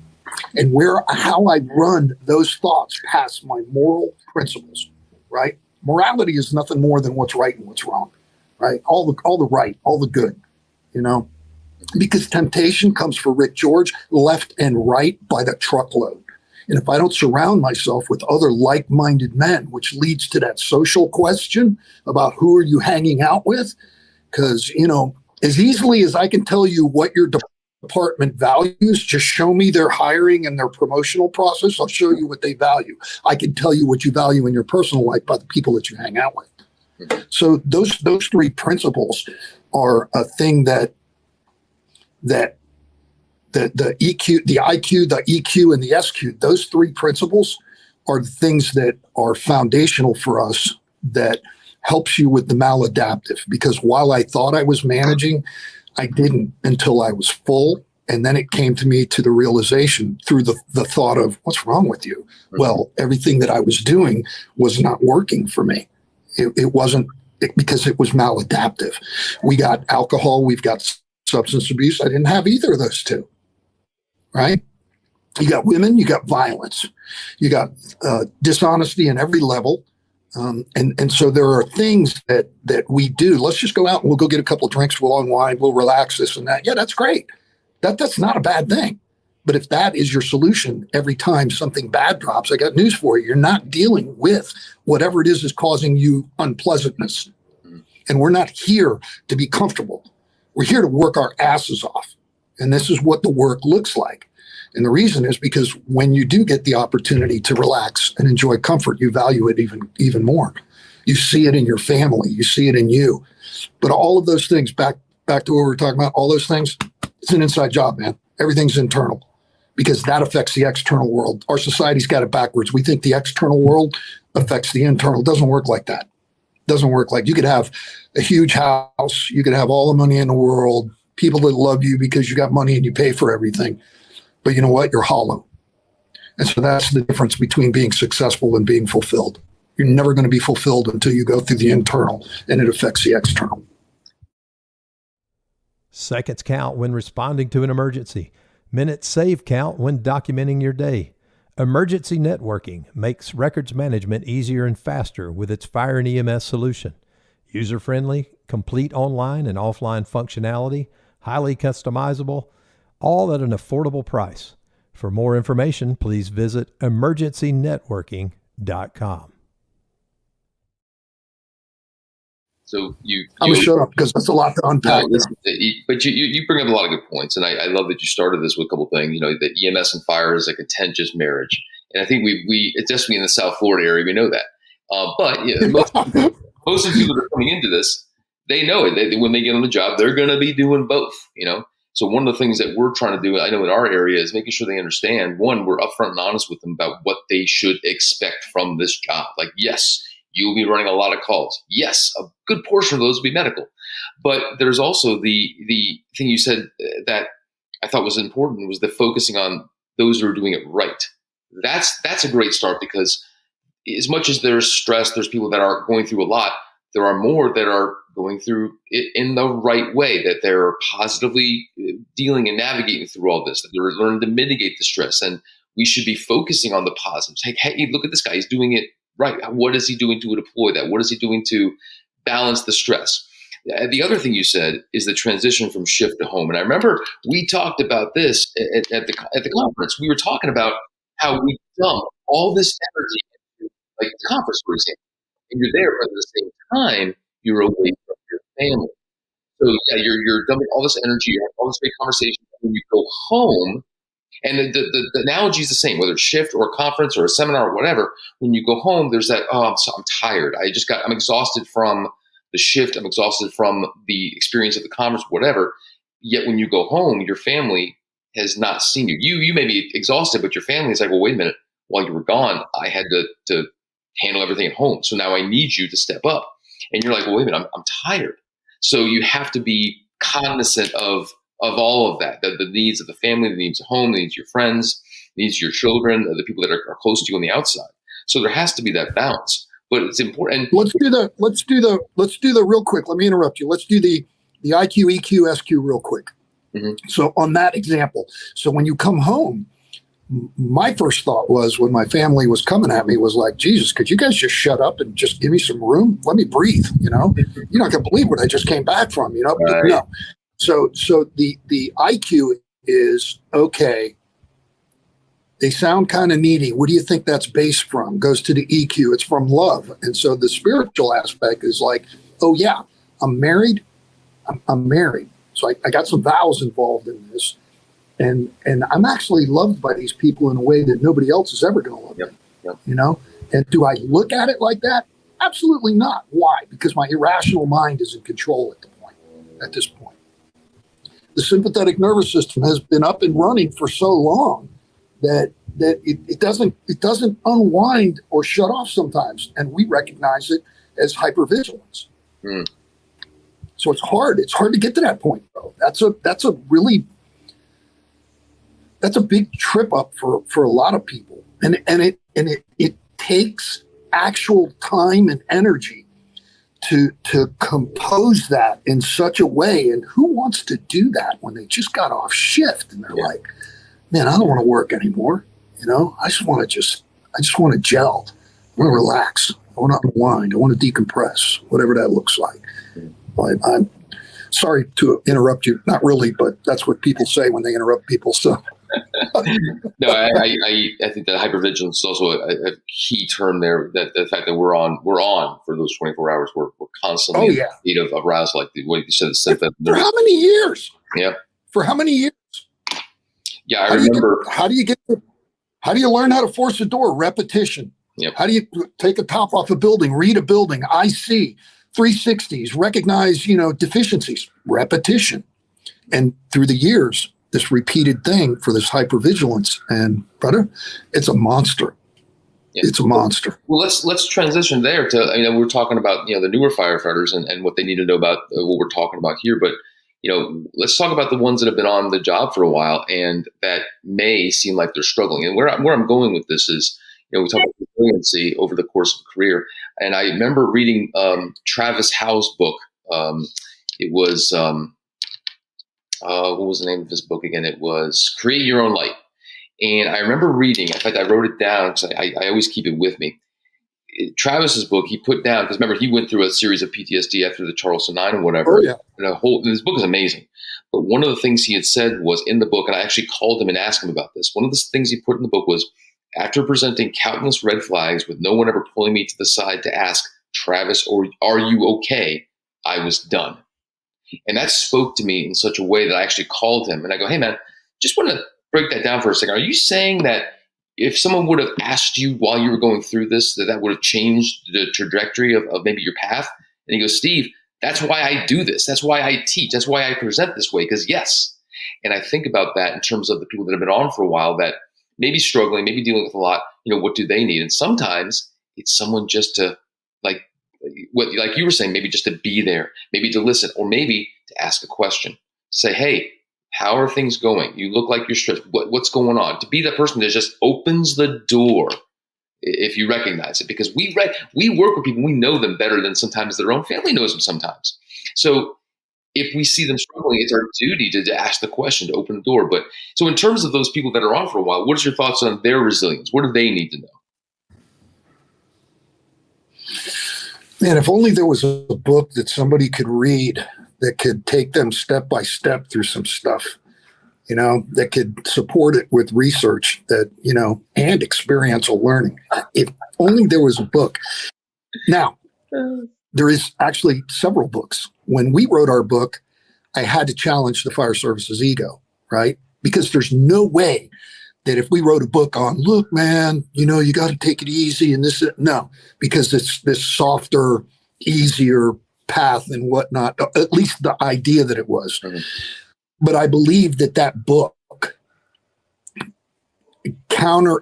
and how I run those thoughts past my moral principles, right? Morality is nothing more than what's right and what's wrong, right? All the right, all the good, because temptation comes for Ric Jorge left and right by the truckload. And if I don't surround myself with other like-minded men, which leads to that social question about who are you hanging out with? Because, as easily as I can tell you what your department values, just show me their hiring and their promotional process. I'll show you what they value. I can tell you what you value in your personal life by the people that you hang out with. So those 3 principles are a thing that the EQ, the IQ, the EQ, and the SQ, those 3 principles are the things that are foundational for us that helps you with the maladaptive. Because while I thought I was managing, I didn't until I was full. And then it came to me to the realization through the thought of, what's wrong with you? Well, everything that I was doing was not working for me. It wasn't because it was maladaptive. We got alcohol, we've got substance abuse. I didn't have either of those 2. Right? You got women, you got violence, you got dishonesty in every level. And so there are things that we do. Let's just go out and we'll go get a couple of drinks, we'll unwind, we'll relax, this and that. Yeah, that's great. That's not a bad thing. But if that is your solution every time something bad drops, I got news for you. You're not dealing with whatever it is causing you unpleasantness. And we're not here to be comfortable. We're here to work our asses off. And this is what the work looks like. And the reason is because when you do get the opportunity to relax and enjoy comfort, you value it even more. You see it in your family. You see it in you. But all of those things, back to what we were talking about, all those things, it's an inside job, man. Everything's internal because that affects the external world. Our society's got it backwards. We think the external world affects the internal. It doesn't work like that. It doesn't work like you could have a huge house. You could have all the money in the world, people that love you because you got money and you pay for everything. But you know what? You're hollow. And so that's the difference between being successful and being fulfilled. You're never going to be fulfilled until you go through the internal and it affects the external. Seconds count when responding to an emergency. Minutes save count when documenting your day. Emergency Networking makes records management easier and faster with its fire and EMS solution. User-friendly, complete online and offline functionality, highly customizable, all at an affordable price. For more information, please visit emergencynetworking.com. So I'm going to shut up because that's a lot to unpack. But you bring up a lot of good points, and I love that you started this with a couple of things. You know, that EMS and fire is a contentious marriage, and I think it's just me in the South Florida area, we know that. But you know, most of the people that are coming into this, they know it. When they get on the job, they're going to be doing both. You know, so one of the things that we're trying to do, I know in our area, is making sure they understand. One, we're upfront and honest with them about what they should expect from this job. Like, yes, you'll be running a lot of calls. Yes, a good portion of those will be medical. But there's also the thing you said that I thought was important was the focusing on those who are doing it right. That's a great start because as much as there's stress, there's people that are going through a lot. There are more that are going through it in the right way, that they're positively dealing and navigating through all this, that they're learning to mitigate the stress. And we should be focusing on the positives. Hey, look at this guy. He's doing it right. What is he doing to deploy that? What is he doing to balance the stress? The other thing you said is the transition from shift to home. And I remember we talked about this at the conference. We were talking about how we dump all this energy into, like, the conference, for example, and you're there, but at the same time, you're away from your family. So yeah, you're dumping all this energy, you have all this great conversation. When you go home, and the analogy is the same, whether it's shift or a conference or a seminar or whatever. When you go home, there's that, I'm tired. I'm exhausted from the shift. I'm exhausted from the experience of the conference, whatever. Yet when you go home, your family has not seen you. You may be exhausted, but your family is like, well, wait a minute. While you were gone, I had to handle everything at home. So now I need you to step up. And you're like, well, wait a minute, I'm tired. So you have to be cognizant of all of that, the needs of the family, the needs of home, the needs of your friends, the needs of your children, the people that are close to you on the outside. So there has to be that balance. But it's important. Let's do the real quick. Let me interrupt you. Let's do the IQ, EQ, SQ real quick. Mm-hmm. So on that example, so when you come home, my first thought was, when my family was coming at me, was like, Jesus, could you guys just shut up and just give me some room? Let me breathe. You're not going to believe what I just came back from, Right. No. So the IQ is, okay, they sound kind of needy. What do you think that's based from? Goes to the EQ. It's from love. And so the spiritual aspect is like, oh yeah, I'm married. I'm married. So I got some vows involved in this. And I'm actually loved by these people in a way that nobody else is ever going to love me. Yep. And do I look at it like that? Absolutely not. Why? Because my irrational mind is in control at this point. The sympathetic nervous system has been up and running for so long that it doesn't unwind or shut off sometimes, and we recognize it as hypervigilance. Mm. So it's hard. It's hard to get to that point, though. That's a big trip up for a lot of people, and it takes actual time and energy to compose that in such a way. And who wants to do that when they just got off shift and they're like, man, I don't want to work anymore. I just want to gel. I want to relax. I want to unwind. I want to decompress, whatever that looks like. I'm sorry to interrupt you. Not really, but that's what people say when they interrupt people. So. No, I think that hypervigilance is also a key term there. That the fact that we're on for those 24 hours, we're constantly in a state of arousal, like the way you said. For how many years? Yeah. For how many years? Yeah, I remember. How do you learn how to force a door? Repetition. Yep. How do you take a top off a building, read a building, IC, 360s, recognize, deficiencies? Repetition. And through the years, this repeated thing for this hypervigilance, and brother, it's a monster. Yeah. It's a monster. Well, let's transition there to, we're talking about, the newer firefighters and what they need to know about what we're talking about here. But, let's talk about the ones that have been on the job for a while and that may seem like they're struggling. And where I'm going with this is, we talk about resiliency over the course of a career. And I remember reading Travis Howe's book. It was, what was the name of his book again? It was Create Your Own Light. And I remember reading, in fact, I wrote it down because I always keep it with me. Travis's book, he put down, because remember, he went through a series of PTSD after the Charleston 9 and whatever. Oh, yeah. And this book is amazing. But one of the things he had said was in the book, and I actually called him and asked him about this. One of the things he put in the book was, after presenting countless red flags with no one ever pulling me to the side to ask, Travis, or are you okay? I was done. And that spoke to me in such a way that I actually called him and I go, hey man, just want to break that down for a second. Are you saying that if someone would have asked you while you were going through this, that would have changed the trajectory of maybe your path? And he goes, Steve, that's why I do this. That's why I teach. That's why I present this way. Because yes. And I think about that in terms of the people that have been on for a while that maybe struggling, maybe dealing with a lot, what do they need? And sometimes it's someone just to like you were saying, maybe just to be there, maybe to listen, or maybe to ask a question, to say, hey, how are things going? You look like you're stressed. What's going on? To be the person that just opens the door if you recognize it, because we work with people, we know them better than sometimes their own family knows them sometimes. So if we see them struggling, it's our duty to ask the question, to open the door. But so in terms of those people that are on for a while, what is your thoughts on their resilience? What do they need to know? Man, if only there was a book that somebody could read that could take them step by step through some stuff, that could support it with research that, and experiential learning. If only there was a book. Now, there is actually several books. When we wrote our book, I had to challenge the fire service's ego, right? Because there's no way that if we wrote a book on, look, man, you got to take it easy and this, no, because it's this softer, easier path and whatnot, at least the idea that it was. Mm-hmm. But I believe that book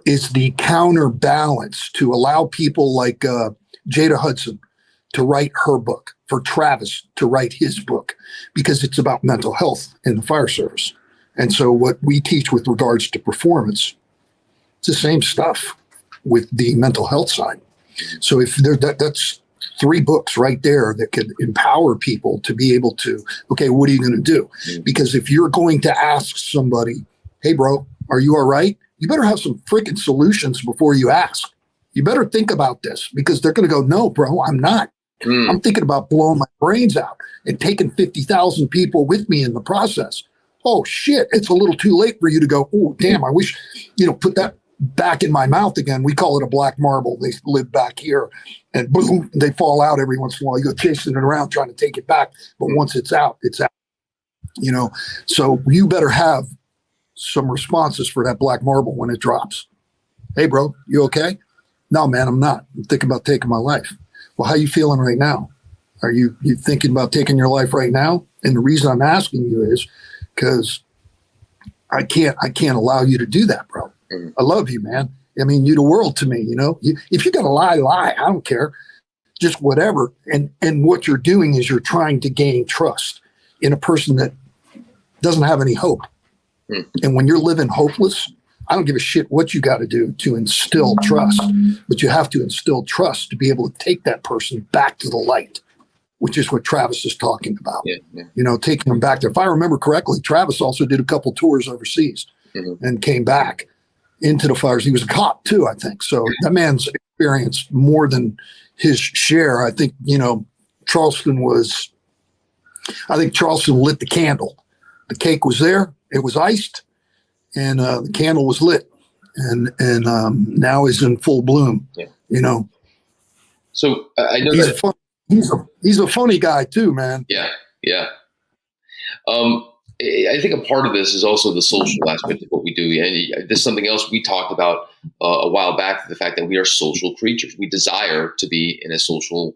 is the counterbalance to allow people like Jada Hudson to write her book, for Travis to write his book, because it's about mental health in the fire service. And so what we teach with regards to performance, it's the same stuff with the mental health side. So if that's 3 books right there that could empower people to be able to, okay, what are you going to do? Because if you're going to ask somebody, hey, bro, are you all right? You better have some freaking solutions before you ask. You better think about this, because they're going to go, no, bro, I'm not. I'm thinking about blowing my brains out and taking 50,000 people with me in the process. Oh, shit, it's a little too late for you to go, oh, damn, I wish, put that back in my mouth again. We call it a black marble. They live back here and boom, they fall out every once in a while. You go chasing it around trying to take it back. But once it's out, it's out. So you better have some responses for that black marble when it drops. Hey, bro, you okay? No, man, I'm not. I'm thinking about taking my life. Well, how you feeling right now? Are you thinking about taking your life right now? And the reason I'm asking you is because I can't allow you to do that, bro. I love you, man. I mean, you're the world to me, if you got to lie, I don't care. Just whatever. And what you're doing is you're trying to gain trust in a person that doesn't have any hope. And when you're living hopeless, I don't give a shit what you got to do to instill trust, but you have to instill trust to be able to take that person back to the light, which is what Travis is talking about. Yeah. Taking them back there. If I remember correctly, Travis also did a couple tours overseas. and came back into the fires. He was a cop too, I think. So that man's experienced more than his share. I think, Charleston lit the candle. The cake was there. It was iced, and the candle was lit, and now he's in full bloom. Yeah. So I know he's a funny guy too, man. Yeah. I think a part of this is also the social aspect of what we do. And this is something else we talked about a while back, the fact that we are social creatures. We desire to be in a social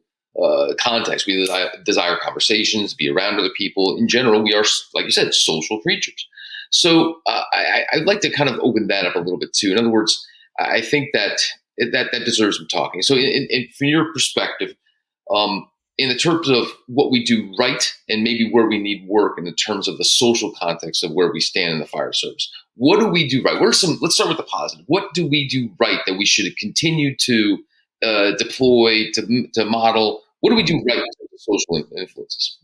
context. We desire conversations, be around other people. In general, we are, like you said, social creatures. So I'd like to kind of open that up a little bit too. In other words, I think that deserves some talking. So from your perspective, in the terms of what we do right and maybe where we need work in the terms of the social context of where we stand in the fire service, what do we do right? Let's start with the positive. What do we do right that we should continue to deploy, to model? What do we do right in terms of social influences?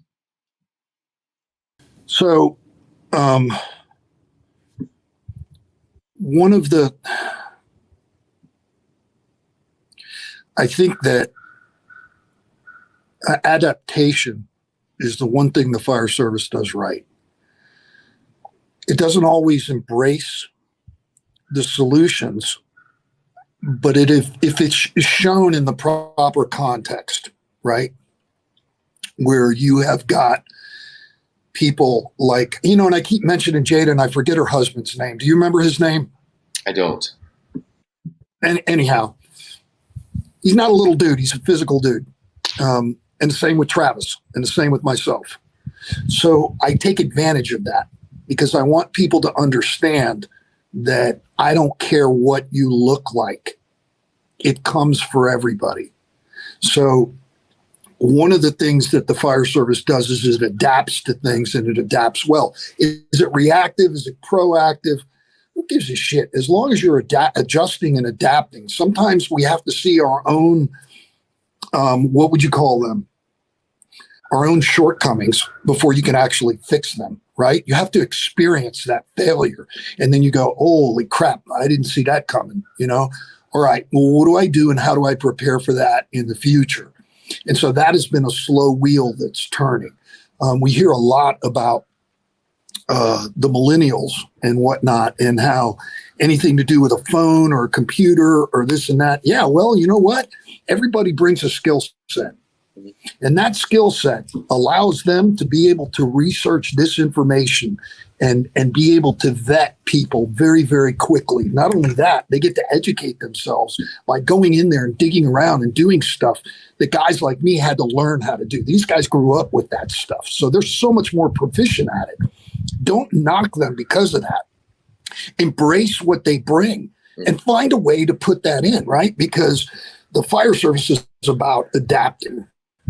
So, I think that adaptation is the one thing the fire service does right. It doesn't always embrace the solutions, but if it's shown in the proper context, right, where you have got people like, and I keep mentioning Jada and I forget her husband's name. Do you remember his name? I don't. And anyhow, he's not a little dude. He's a physical dude. And the same with Travis and the same with myself. So I take advantage of that because I want people to understand that I don't care what you look like. It comes for everybody. So one of the things that the fire service does is it adapts to things, and it adapts well. Is it reactive? Is it proactive? Who gives a shit? As long as you're adjusting and adapting. Sometimes we have to see our own, what would you call them? Our own shortcomings before you can actually fix them, right? You have to experience that failure. And then you go, holy crap, I didn't see that coming, All right, well, what do I do and how do I prepare for that in the future? And so that has been a slow wheel that's turning. We hear a lot about the millennials and whatnot, and how anything to do with a phone or a computer or this and that. Yeah, well, you know what? Everybody brings a skill set. And that skill set allows them to be able to research this information and be able to vet people very, very quickly. Not only that, they get to educate themselves by going in there and digging around and doing stuff that guys like me had to learn how to do. These guys grew up with that stuff. So they're so much more proficient at it. Don't knock them because of that. Embrace what they bring and find a way to put that in, right? Because the fire service is about adapting.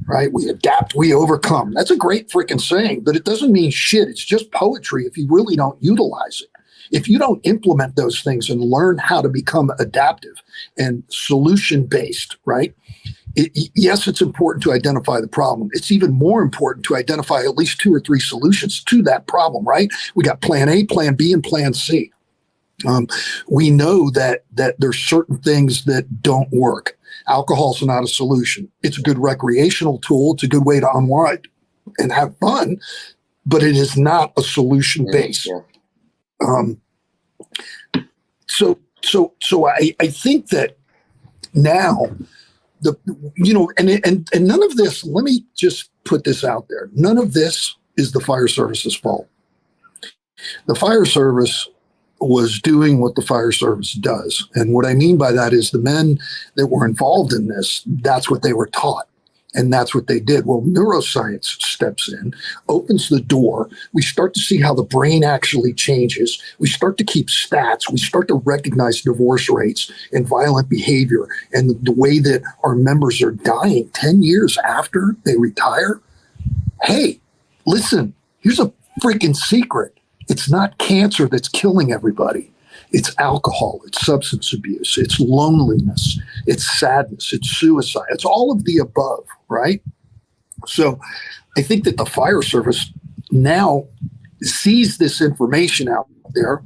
Right? We adapt, we overcome. That's a great freaking saying, but it doesn't mean shit. It's just poetry if you really don't utilize it. If you don't implement those things and learn how to become adaptive and solution-based, right? Yes, it's important to identify the problem. It's even more important to identify at least 2 or 3 solutions to that problem, right? We got plan A, plan B, and plan C. We know that there's certain things that don't work. Alcohol's not a solution. It's a good recreational tool. It's a good way to unwind and have fun, but it is not a solution base. So I think that now and none of this, let me just put this out there. None of this is the fire service's fault. The fire service was doing what the fire service does. And what I mean by that is the men that were involved in this, that's what they were taught. And that's what they did. Well, neuroscience steps in, opens the door. We start to see how the brain actually changes. We start to keep stats. We start to recognize divorce rates and violent behavior and the way that our members are dying 10 years after they retire. Hey, listen, here's a freaking secret. It's not cancer that's killing everybody. It's alcohol, it's substance abuse, it's loneliness, it's sadness, it's suicide. It's all of the above, right? So I think that the fire service now sees this information out there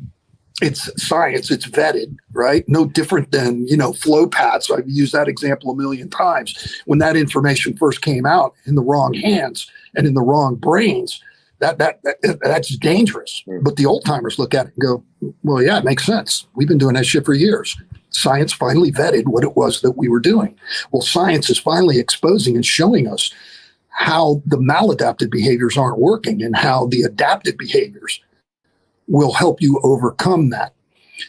It's science, it's vetted, right? No different than, flow paths. I've used that example a million times. When that information first came out in the wrong hands and in the wrong brains, that's dangerous. But the old timers look at it and go, well, yeah, it makes sense. We've been doing that shit for years. Science finally vetted what it was that we were doing. Well, science is finally exposing and showing us how the maladaptive behaviors aren't working and how the adaptive behaviors will help you overcome that.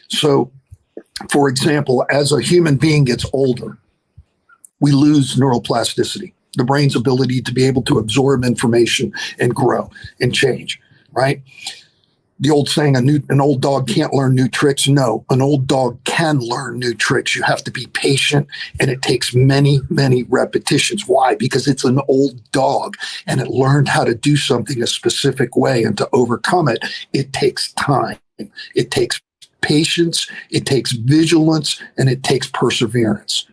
So, for example, as a human being gets older, we lose neuroplasticity, the brain's ability to be able to absorb information and grow and change, right? The old saying, an old dog can't learn new tricks. No, an old dog can learn new tricks. You have to be patient, and it takes many, many repetitions. Why? Because it's an old dog, and it learned how to do something a specific way, and to overcome it, it takes time. It takes patience, it takes vigilance, and it takes perseverance.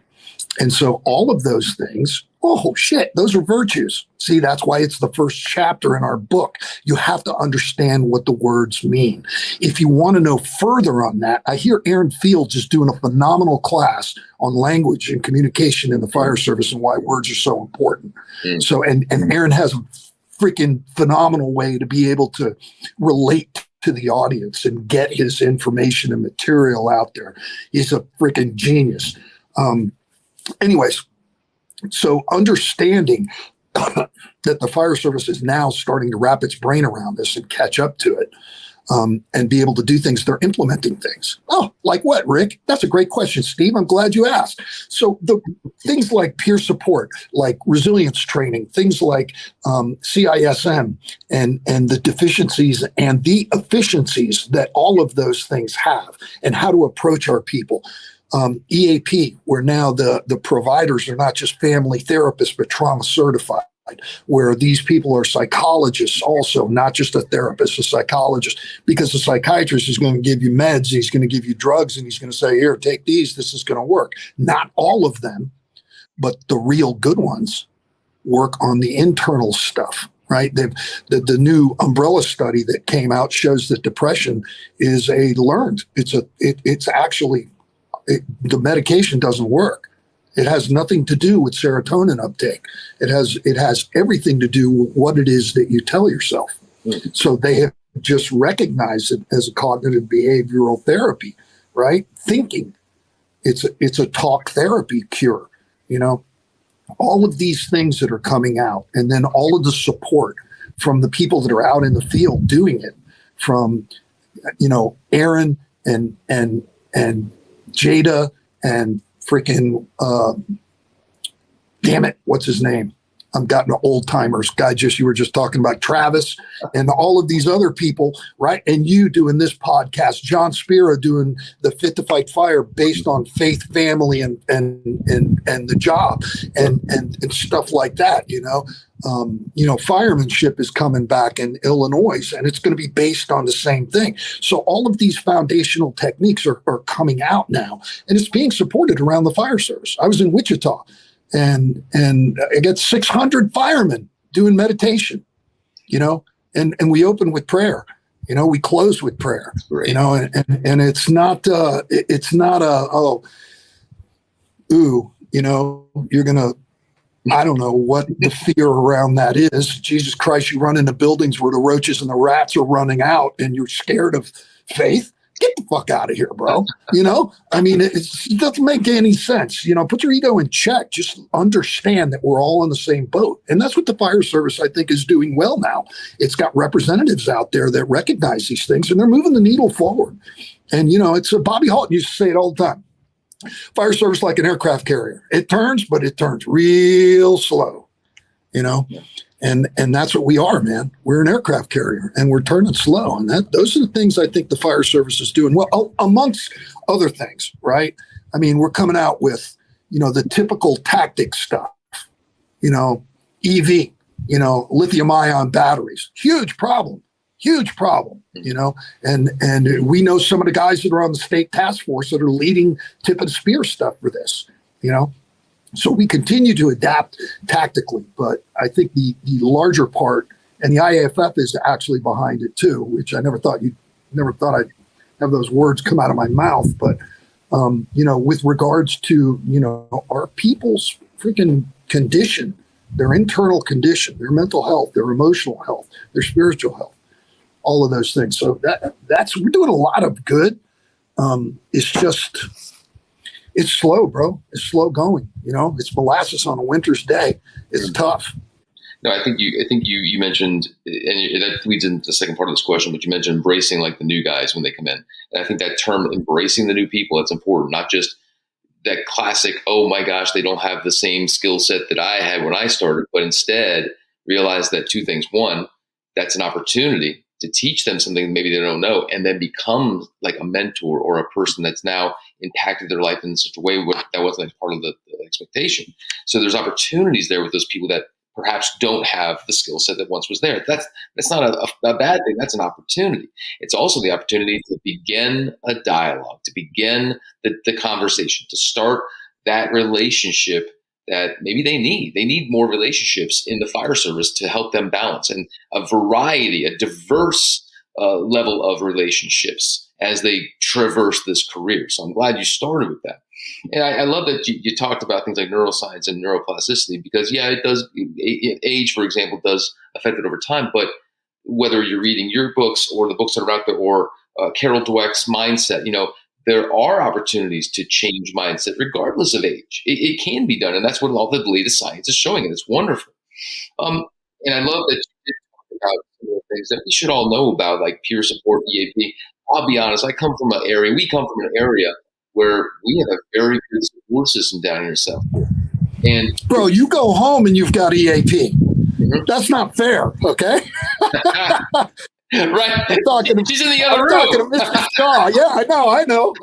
And so all of those things, oh shit, those are virtues. See, that's why it's the first chapter in our book. You have to understand what the words mean. If you want to know further on that, I hear Aaron Fields is doing a phenomenal class on language and communication in the fire service and why words are so important. So, and Aaron has a freaking phenomenal way to be able to relate to the audience and get his information and material out there. He's a freaking genius. Anyways, so understanding that the fire service is now starting to wrap its brain around this and catch up to it, and be able to do things, they're implementing things. Oh, like what, Rick? That's a great question, Steve. I'm glad you asked. So the things like peer support, like resilience training, things like CISM and the deficiencies and the efficiencies that all of those things have, and how to approach our people. EAP, where now the providers are not just family therapists, but trauma certified, where these people are psychologists also, not just a therapist, a psychologist, because the psychiatrist is going to give you meds, he's going to give you drugs, and he's going to say, here, take these, this is going to work. Not all of them, but the real good ones work on the internal stuff. Right. The new umbrella study that came out shows that depression is learned. It's actually, the medication doesn't work. It has nothing to do with serotonin uptake. It has everything to do with what it is that you tell yourself. So they have just recognized it as a cognitive behavioral therapy, right? Thinking. It's a talk therapy cure, all of these things that are coming out, and then all of the support from the people that are out in the field doing it, from, Aaron and Jada and freaking, damn it, what's his name? I'm gotten old timers. You were just talking about Travis and all of these other people, right? And you doing this podcast, John Spira doing the Fit to Fight Fire based on faith, family, and the job and stuff like that. Firemanship is coming back in Illinois, and it's going to be based on the same thing. So all of these foundational techniques are coming out now, and it's being supported around the fire service. I was in Wichita. And I got 600 firemen doing meditation, and we open with prayer, we close with prayer, right. And it's not you're going to, I don't know what the fear around that is. Jesus Christ, you run into buildings where the roaches and the rats are running out and you're scared of faith. Get the fuck out of here, bro. It doesn't make any sense. Put your ego in check. Just understand that we're all in the same boat. And that's what the fire service, I think, is doing well now. It's got representatives out there that recognize these things, and they're moving the needle forward. And, it's Bobby Halton used to say it all the time. Fire service like an aircraft carrier. It turns, but it turns real slow, Yeah. And that's what we are, man. We're an aircraft carrier, and we're turning slow. And those are the things I think the fire service is doing well, amongst other things, right? We're coming out with, the typical tactic stuff, EV, lithium ion batteries, huge problem, and we know some of the guys that are on the state task force that are leading tip of the spear stuff for this, So we continue to adapt tactically, but I think the larger part, and the IAFF is actually behind it too, which I never thought I'd have those words come out of my mouth, but with regards to, our people's freaking condition, their internal condition, their mental health, their emotional health, their spiritual health, all of those things. So we're doing a lot of good. It's slow, bro. It's slow going. It's molasses on a winter's day. It's tough. No, I think you mentioned, and that leads into the second part of this question, but you mentioned embracing like the new guys when they come in. And I think that term embracing the new people, that's important, not just that classic, oh my gosh, they don't have the same skill set that I had when I started, but instead realize that two things. One, that's an opportunity to teach them something maybe they don't know, and then become like a mentor or a person that's now impacted their life in such a way that wasn't part of the expectation. So there's opportunities there with those people that perhaps don't have the skill set that once was there. That's not a bad thing. That's an opportunity. It's also the opportunity to begin a dialogue, to begin the conversation, to start that relationship that maybe they need. They need more relationships in the fire service to help them balance, and a variety, a diverse level of relationships as they traverse this career. So I'm glad you started with that. And I love that you talked about things like neuroscience and neuroplasticity, because it does, age, for example, does affect it over time. But whether you're reading your books or the books that are out there, or Carol Dweck's mindset, there are opportunities to change mindset regardless of age. It can be done. And that's what all the latest science is showing. And it's wonderful. And I love that you did talk about some of the things that we should all know about, like peer support, EAP. I'll be honest, we come from an area where we have a very good support system down here in South Florida. And bro, you go home and you've got EAP. Mm-hmm. That's not fair, okay? Right. She's in the other room. I'm talking to Mr. Shaw. Yeah, I know.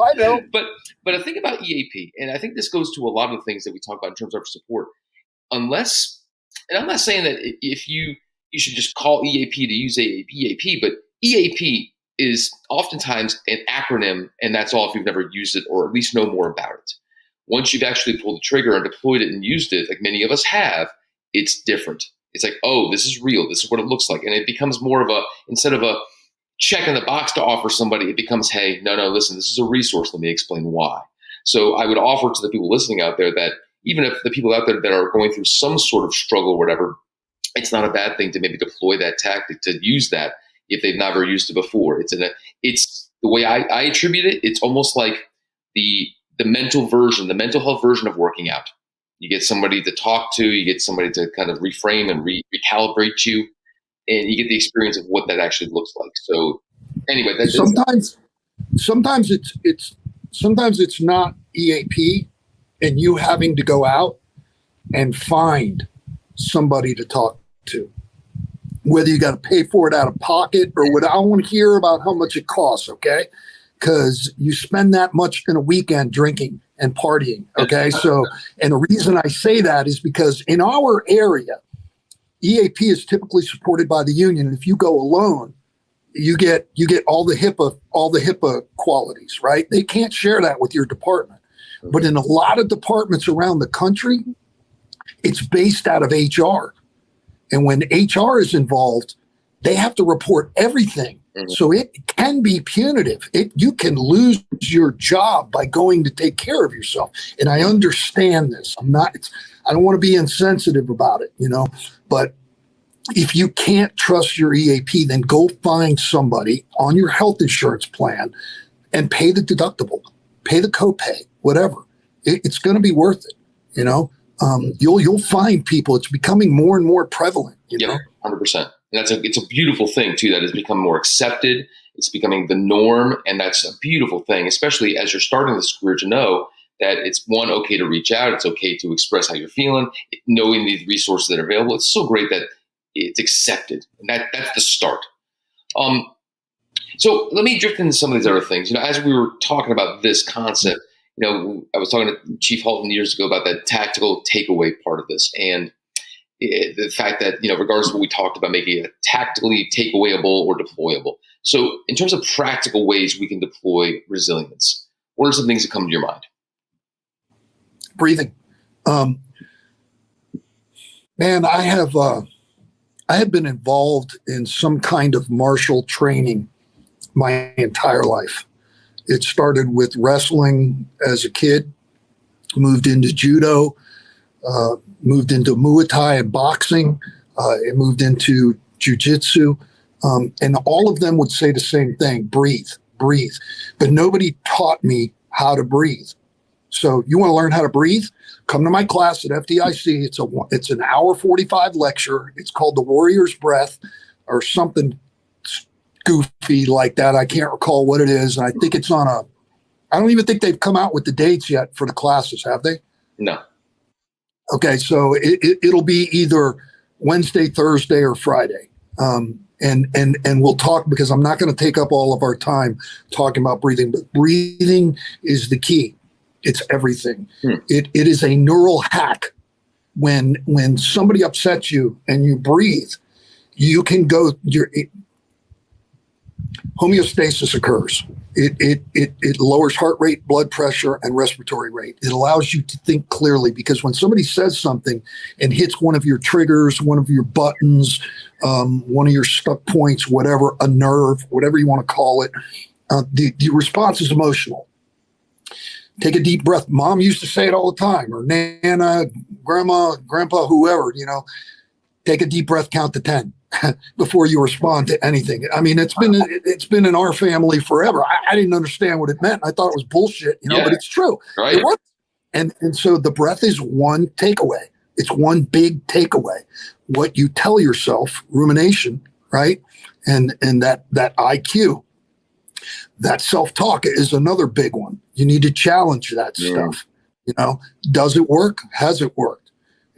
But I think about EAP, and I think this goes to a lot of the things that we talk about in terms of support. And I'm not saying that if you should just call EAP to use EAP, but EAP is oftentimes an acronym, and that's all if you've never used it or at least know more about it. Once you've actually pulled the trigger and deployed it and used it, like many of us have, it's different. It's like, oh, this is real. This is what it looks like. And it becomes more of instead of a check in the box to offer somebody, it becomes, hey, no, listen, this is a resource. Let me explain why. So I would offer to the people listening out there that even if the people out there that are going through some sort of struggle or whatever, it's not a bad thing to maybe deploy that tactic, to use that if they've never used it before. It's the way I attribute it. It's almost like the mental health version of working out. You get somebody to talk to, you get somebody to kind of reframe and recalibrate you, and you get the experience of what that actually looks like. So anyway, sometimes it's not EAP and you having to go out and find somebody to talk to. Whether you got to pay for it out of pocket or what, I want to hear about how much it costs, okay? Because you spend that much in a weekend drinking and partying, okay? So, and the reason I say that is because in our area, EAP is typically supported by the union. And if you go alone, you get all the HIPAA qualities, right? They can't share that with your department. But in a lot of departments around the country, it's based out of HR. And when HR is involved, they have to report everything. Mm-hmm. So it can be punitive. You can lose your job by going to take care of yourself. And I understand this. I don't want to be insensitive about it, but if you can't trust your EAP, then go find somebody on your health insurance plan and pay the deductible, pay the copay, whatever. It's going to be worth it, You'll find people. It's becoming more and more prevalent. Yeah, 100%. And it's a beautiful thing too. That has become more accepted. It's becoming the norm, and that's a beautiful thing. Especially as you're starting this career, to know that it's okay to reach out. It's okay to express how you're feeling. Knowing these resources that are available. It's so great that it's accepted, and that's the start. So let me drift into some of these other things. As we were talking about this concept. I was talking to Chief Halton years ago about that tactical takeaway part of this, and the fact that, regardless of what we talked about, making it tactically takeawayable or deployable. So in terms of practical ways we can deploy resilience, what are some things that come to your mind? Breathing. Man, I have been involved in some kind of martial training my entire life. It started with wrestling as a kid, moved into judo, moved into Muay Thai and boxing. It moved into jiu-jitsu. And all of them would say the same thing: breathe, breathe. But nobody taught me how to breathe. So you want to learn how to breathe? Come to my class at FDIC. It's an hour 45 lecture. It's called the Warrior's Breath or something goofy like that. I can't recall what it is. And I think it's I don't even think they've come out with the dates yet for the classes, have they? No. Okay, so it'll be either Wednesday, Thursday, or Friday. And we'll talk, because I'm not going to take up all of our time talking about breathing, but breathing is the key. It's everything. It is a neural hack. When somebody upsets you and you breathe, you can go, homeostasis occurs. It lowers heart rate, blood pressure, and respiratory rate. It allows you to think clearly, because when somebody says something and hits one of your triggers, one of your buttons, one of your stuck points, whatever, a nerve, whatever you want to call it, the response is emotional. Take a deep breath. Mom used to say it all the time, or Nana, Grandma, Grandpa, whoever, take a deep breath, count to 10. Before you respond to anything. I mean, it's been in our family forever. I didn't understand what it meant. I thought it was bullshit, but it's true. Right. It works. And so the breath is one takeaway. It's one big takeaway. What you tell yourself, rumination, right? And that IQ, that self-talk is another big one. You need to challenge that stuff. Does it work? Has it worked?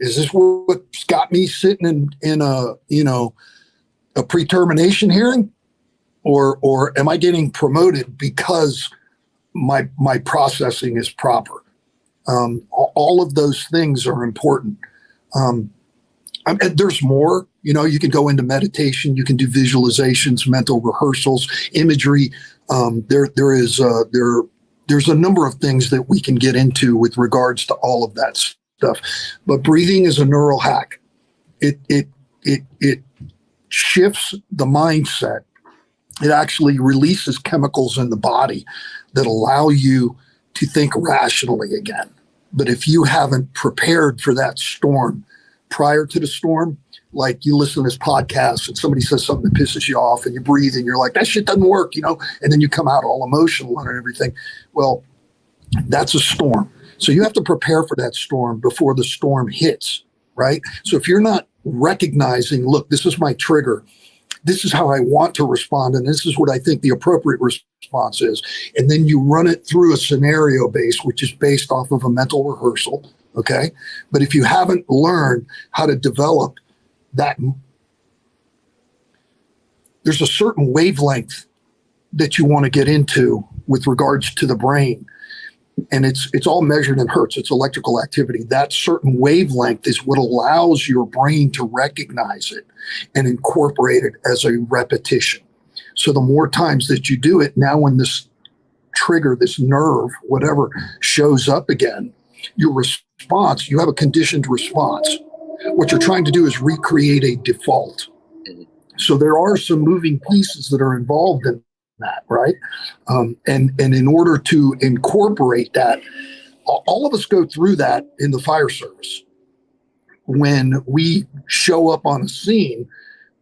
Is this what's got me sitting in a pre-termination hearing, or am I getting promoted because my processing is proper? All of those things are important. There's more. You can go into meditation. You can do visualizations, mental rehearsals, imagery. There's a number of things that we can get into with regards to all of that stuff. But breathing is a neural hack. It shifts the mindset. It actually releases chemicals in the body that allow you to think rationally again. But if you haven't prepared for that storm prior to the storm, like you listen to this podcast and somebody says something that pisses you off and you breathe and you're like, that shit doesn't work, and then you come out all emotional and everything. Well, that's a storm. So you have to prepare for that storm before the storm hits, right? So if you're not recognizing, look, this is my trigger, this is how I want to respond, and this is what I think the appropriate response is, and then you run it through a scenario base, which is based off of a mental rehearsal, okay? But if you haven't learned how to develop that, there's a certain wavelength that you want to get into with regards to the brain. And it's all measured in hertz. It's electrical activity. That certain wavelength is what allows your brain to recognize it and incorporate it as a repetition. So the more times that you do it, now when this trigger, this nerve, whatever, shows up again, your response, you have a conditioned response. What you're trying to do is recreate a default. So there are some moving pieces that are involved in that, right? And in order to incorporate that, all of us go through that in the fire service. When we show up on a scene,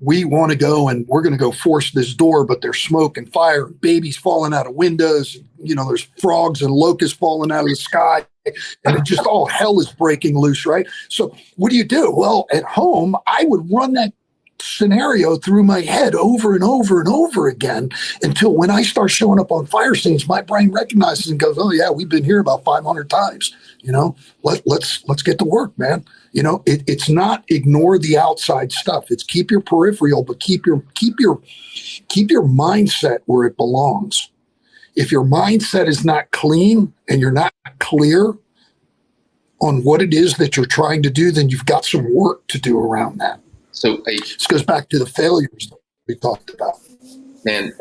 we want to go and we're going to go force this door, but there's smoke and fire, and babies falling out of windows, there's frogs and locusts falling out of the sky, and it just all hell is breaking loose, right? So what do? Well, at home, I would run that scenario through my head over and over and over again until when I start showing up on fire scenes, my brain recognizes and goes, oh yeah, we've been here about 500 times. Let's get to work, man. It's not ignore the outside stuff. It's keep your peripheral, but keep your mindset where it belongs. If your mindset is not clean and you're not clear on what it is that you're trying to do, then you've got some work to do around that. So this goes back to the failures that we talked about. Man,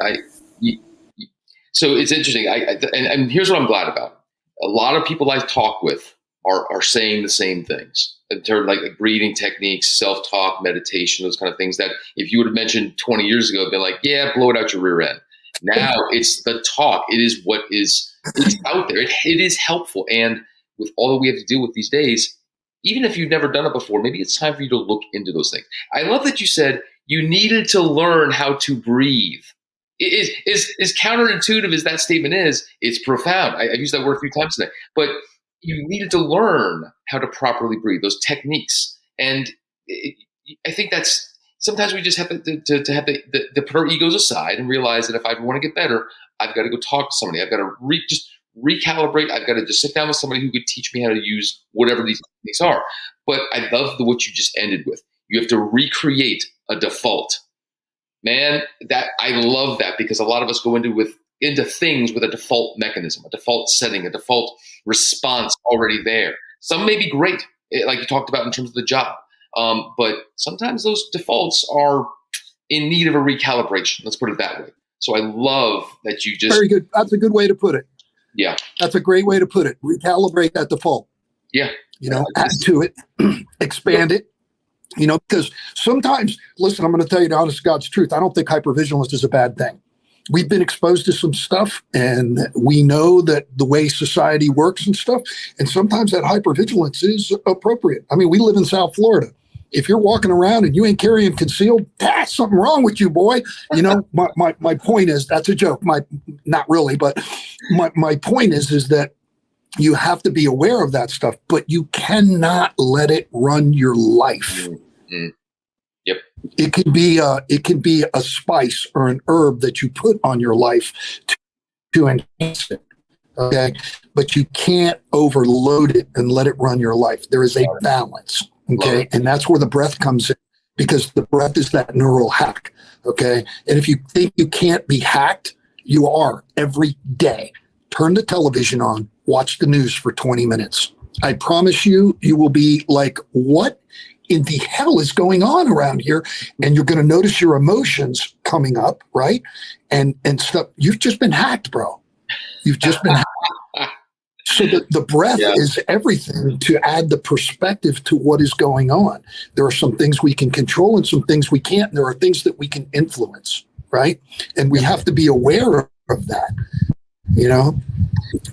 so it's interesting. And here's what I'm glad about. A lot of people I talk with are saying the same things in terms of like breathing techniques, self-talk, meditation, those kind of things that if you would have mentioned 20 years ago, been like, yeah, blow it out your rear end. Now it's the talk. It is what is it's out there. It is helpful. And with all that we have to deal with these days, even if you've never done it before, maybe it's time for you to look into those things. I love that you said you needed to learn how to breathe. As counterintuitive as that statement is, it's profound. I've used that word a few times today. But you needed to learn how to properly breathe, those techniques. And I think that's sometimes we just have to have the put our egos aside and realize that if I want to get better, I've got to go talk to somebody. I've got to just recalibrate. I've got to just sit down with somebody who could teach me how to use whatever these techniques are. But I love what you just ended with. You have to recreate a default. Man, that I love that, because a lot of us go into things with a default mechanism, a default setting, a default response already there. Some may be great, like you talked about in terms of the job. But sometimes those defaults are in need of a recalibration. Let's put it that way. So I love that you just... Very good. That's a good way to put it. Yeah. That's a great way to put it. Recalibrate that default. Yeah. Add to it, expand it. Because sometimes, listen, I'm going to tell you the honest to God's truth. I don't think hypervigilance is a bad thing. We've been exposed to some stuff, and we know that the way society works and stuff, and sometimes that hypervigilance is appropriate. I mean, we live in South Florida. If you're walking around and you ain't carrying concealed, that's something wrong with you, boy. My point is, that's a joke. Not really, but my point is that you have to be aware of that stuff, but you cannot let it run your life. Mm-hmm. Yep. It can be a spice or an herb that you put on your life to enhance it. Okay. But you can't overload it and let it run your life. There is a balance. Okay. And that's where the breath comes in, because the breath is that neural hack. Okay. And if you think you can't be hacked, you are every day. Turn the television on, watch the news for 20 minutes. I promise you, you will be like, what in the hell is going on around here? And you're going to notice your emotions coming up, right? And stuff. You've just been hacked, bro. You've just been hacked. So the breath is everything to add the perspective to what is going on. There are some things we can control and some things we can't. And there are things that we can influence, right? And we have to be aware of that.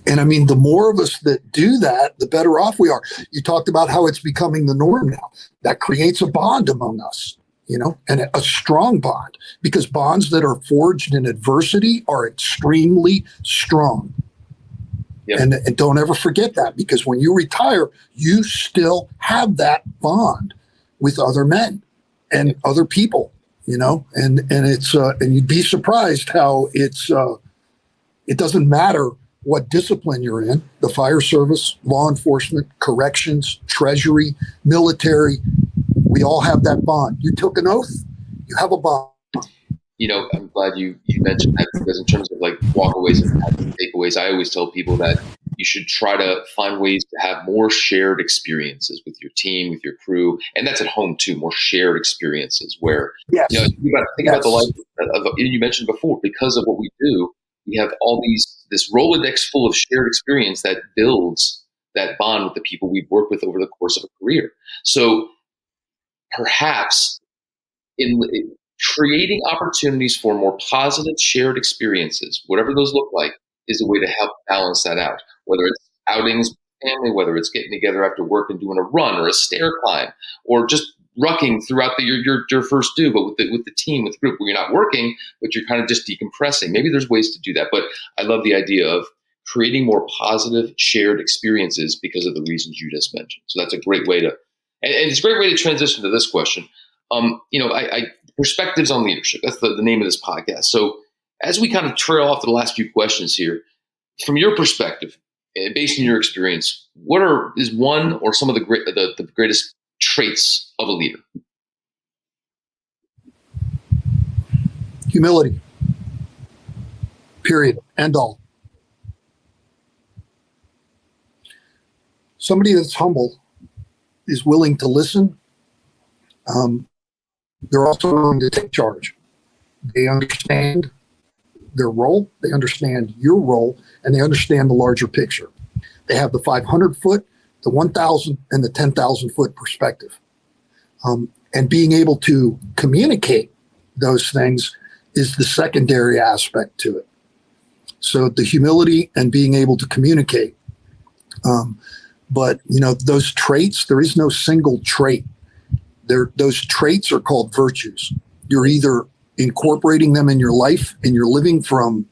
And I mean, the more of us that do that, the better off we are. You talked about how it's becoming the norm now. That creates a bond among us, and a strong bond, because bonds that are forged in adversity are extremely strong. Yep. And don't ever forget that, because when you retire, you still have that bond with other men and other people, and it's, and you'd be surprised how it doesn't matter what discipline you're in, the fire service, law enforcement, corrections, treasury, military, we all have that bond. You took an oath, you have a bond. I'm glad you mentioned that, because in terms of like walkaways and takeaways, I always tell people that you should try to find ways to have more shared experiences with your team, with your crew, and that's at home too, more shared experiences where, you got to think about the life of, you mentioned before, because of what we do, we have all this Rolodex full of shared experience that builds that bond with the people we've worked with over the course of a career. So perhaps in creating opportunities for more positive shared experiences, whatever those look like, is a way to help balance that out. Whether it's outings with family, whether it's getting together after work and doing a run or a stair climb, or just rucking throughout your first due, but with the team, with the group, where you're not working, but you're kind of just decompressing. Maybe there's ways to do that, but I love the idea of creating more positive shared experiences because of the reasons you just mentioned. So that's a great way to, and it's a great way to transition to this question. Perspectives on leadership. That's the name of this podcast. So as we kind of trail off to the last few questions here, from your perspective, based on your experience, is one or some of the greatest traits of a leader? Humility. Period. End all. Somebody that's humble is willing to listen. They're also willing to take charge. They understand their role, they understand your role, and they understand the larger picture. They have the 500 foot, the 1,000, and the 10,000 foot perspective. And being able to communicate those things is the secondary aspect to it. So the humility and being able to communicate. But, those traits, there is no single trait. Those traits are called virtues. You're either incorporating them in your life and you're living from,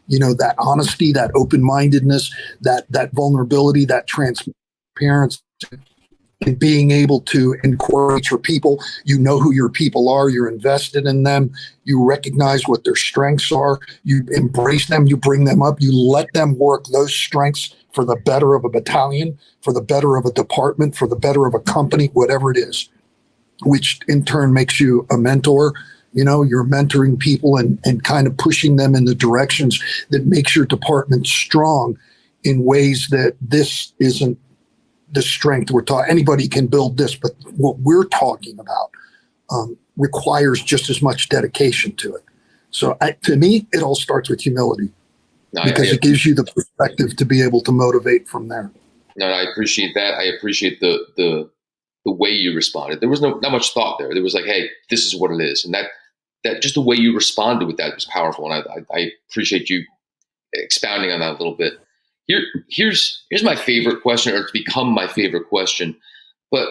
that honesty, that open-mindedness, that vulnerability, that transparency, and being able to incorporate your people. You know who your people are. You're invested in them. You recognize what their strengths are. You embrace them. You bring them up. You let them work those strengths for the better of a battalion, for the better of a department, for the better of a company, whatever it is, which in turn makes you a mentor. You're mentoring people and kind of pushing them in the directions that makes your department strong in ways that this isn't the strength we're talking. Anybody can build this, but what we're talking about requires just as much dedication to it. So to me, it all starts with humility, because it gives you the perspective to be able to motivate from there. No, I appreciate that. I appreciate the way you responded. There was not much thought there. There was like, hey, this is what it is. And that just the way you responded with that was powerful. And I appreciate you expounding on that a little bit. Here's my favorite question, or it's become my favorite question. But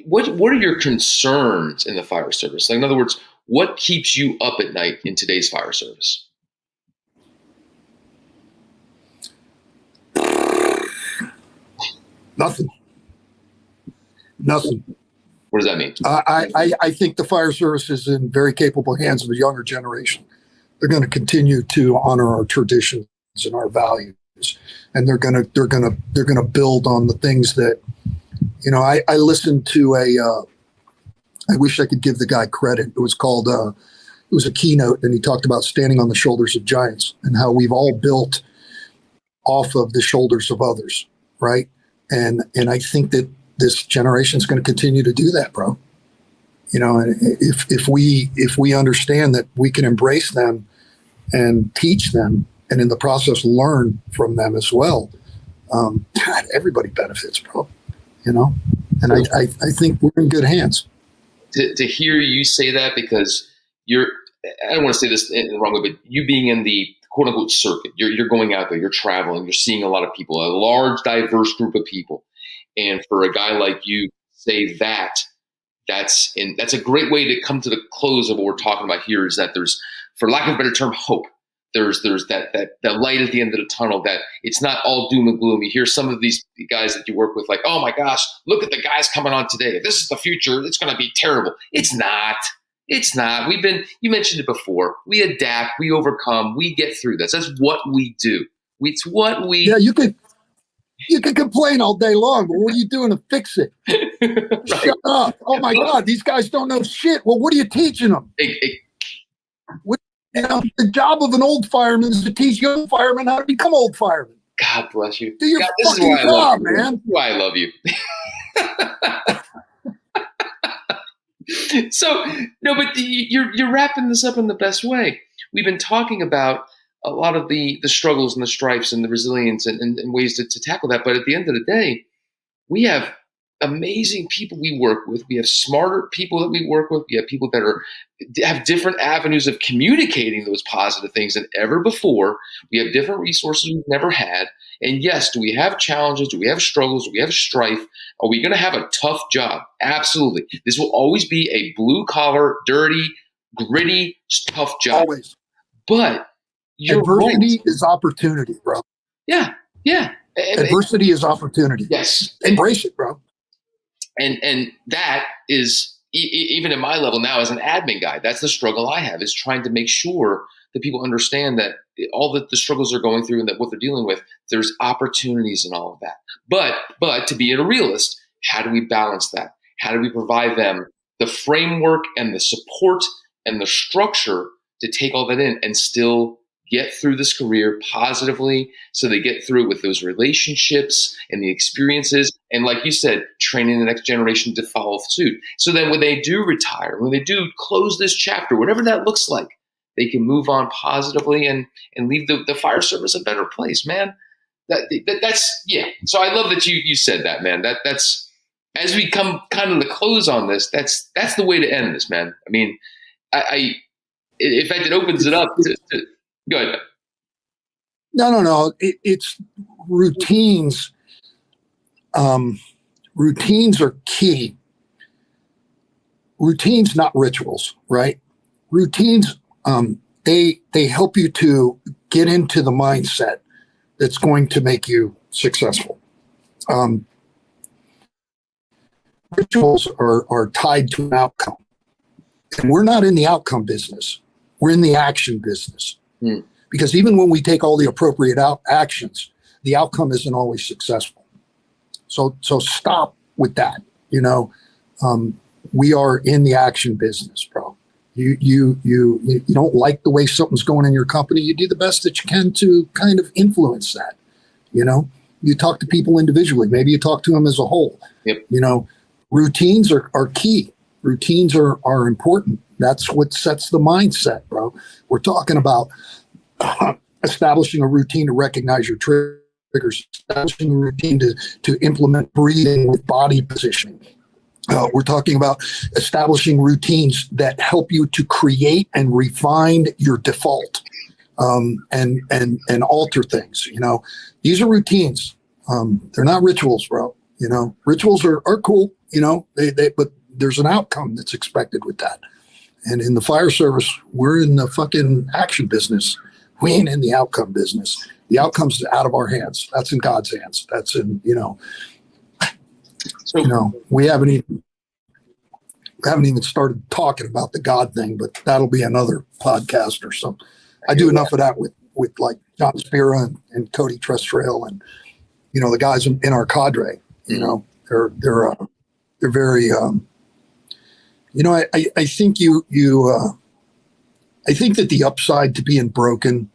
what are your concerns in the fire service? Like, in other words, what keeps you up at night in today's fire service? Nothing. What does that mean? I think the fire service is in very capable hands of the younger generation. They're going to continue to honor our traditions and our values, and they're going to build on the things that, I listened to I wish I could give the guy credit. It was called it was a keynote, and he talked about standing on the shoulders of giants and how we've all built off of the shoulders of others, right? And I think that this generation is going to continue to do that, bro. And if we understand that we can embrace them and teach them, and in the process learn from them as well, God, everybody benefits, bro. And I think we're in good hands. To hear you say that, because I don't want to say this in the wrong way, but you being in the quote unquote circuit, you're going out there, you're traveling, you're seeing a lot of people, a large, diverse group of people. And for a guy like you say that's a great way to come to the close of what we're talking about here, is that there's, for lack of a better term, hope. There's that light at the end of the tunnel, that it's not all doom and gloom. You hear some of these guys that you work with like, oh my gosh, look at the guys coming on today. If this is the future, it's going to be terrible. It's not. You mentioned it before. We adapt, we overcome, we get through this. That's what we do. It's what we. Yeah, you can complain all day long, but what are you doing to fix it? Right. Shut up. Oh my God, these guys don't know shit. Well, what are you teaching them? The job of an old fireman is to teach young firemen how to become old firemen. God bless you. Do your fucking job, man. This is why I love you. So, no, but you're wrapping this up in the best way. We've been talking about a lot of the struggles and the stripes and the resilience and ways to tackle that. But at the end of the day, we have amazing people we work with. We have smarter people that we work with. We have people that have different avenues of communicating those positive things than ever before. We have different resources we've never had. And yes, do we have challenges? Do we have struggles? Do we have strife? Are we going to have a tough job? Absolutely. This will always be a blue collar, dirty, gritty, tough job. Always. But adversity is opportunity, bro. Yeah. Adversity is opportunity. Yes. Embrace it, bro. And that is, even at my level now as an admin guy, that's the struggle I have, is trying to make sure that people understand that all the struggles they're going through and that what they're dealing with, there's opportunities in all of that. But to be a realist, how do we balance that? How do we provide them the framework and the support and the structure to take all that in and still get through this career positively, so they get through it with those relationships and the experiences, and like you said, training the next generation to follow suit. So then when they do retire, when they do close this chapter, whatever that looks like, they can move on positively and leave the fire service a better place, man. That's yeah. So I love that you said that, man. That's as we come kind of to close on this, that's the way to end this, man. I mean, in fact, it opens it up to go ahead. No. It's routines. Routines are key. Routines, not rituals, right? Routines, they help you to get into the mindset that's going to make you successful. Rituals are tied to an outcome. And we're not in the outcome business. We're in the action business. Because even when we take all the appropriate actions, the outcome isn't always successful. So stop with that. We are in the action business, bro. You don't like the way something's going in your company. You do the best that you can to kind of influence that. You talk to people individually. Maybe you talk to them as a whole. Yep. Routines are key. Routines are important. That's what sets the mindset, bro. We're talking about establishing a routine to recognize your triggers, establishing a routine to implement breathing with body positioning. We're talking about establishing routines that help you to create and refine your default and alter things. These are routines. They're not rituals, bro. Rituals are cool. But there's an outcome that's expected with that. And in the fire service, we're in the fucking action business. We ain't in the outcome business. The outcome's out of our hands. That's in God's hands. That's in, we haven't even started talking about the God thing, but that'll be another podcast or something. I do enough of that with like John Spira and Cody Trestrail and, the guys in our cadre. They're very, I think I think that the upside to being broken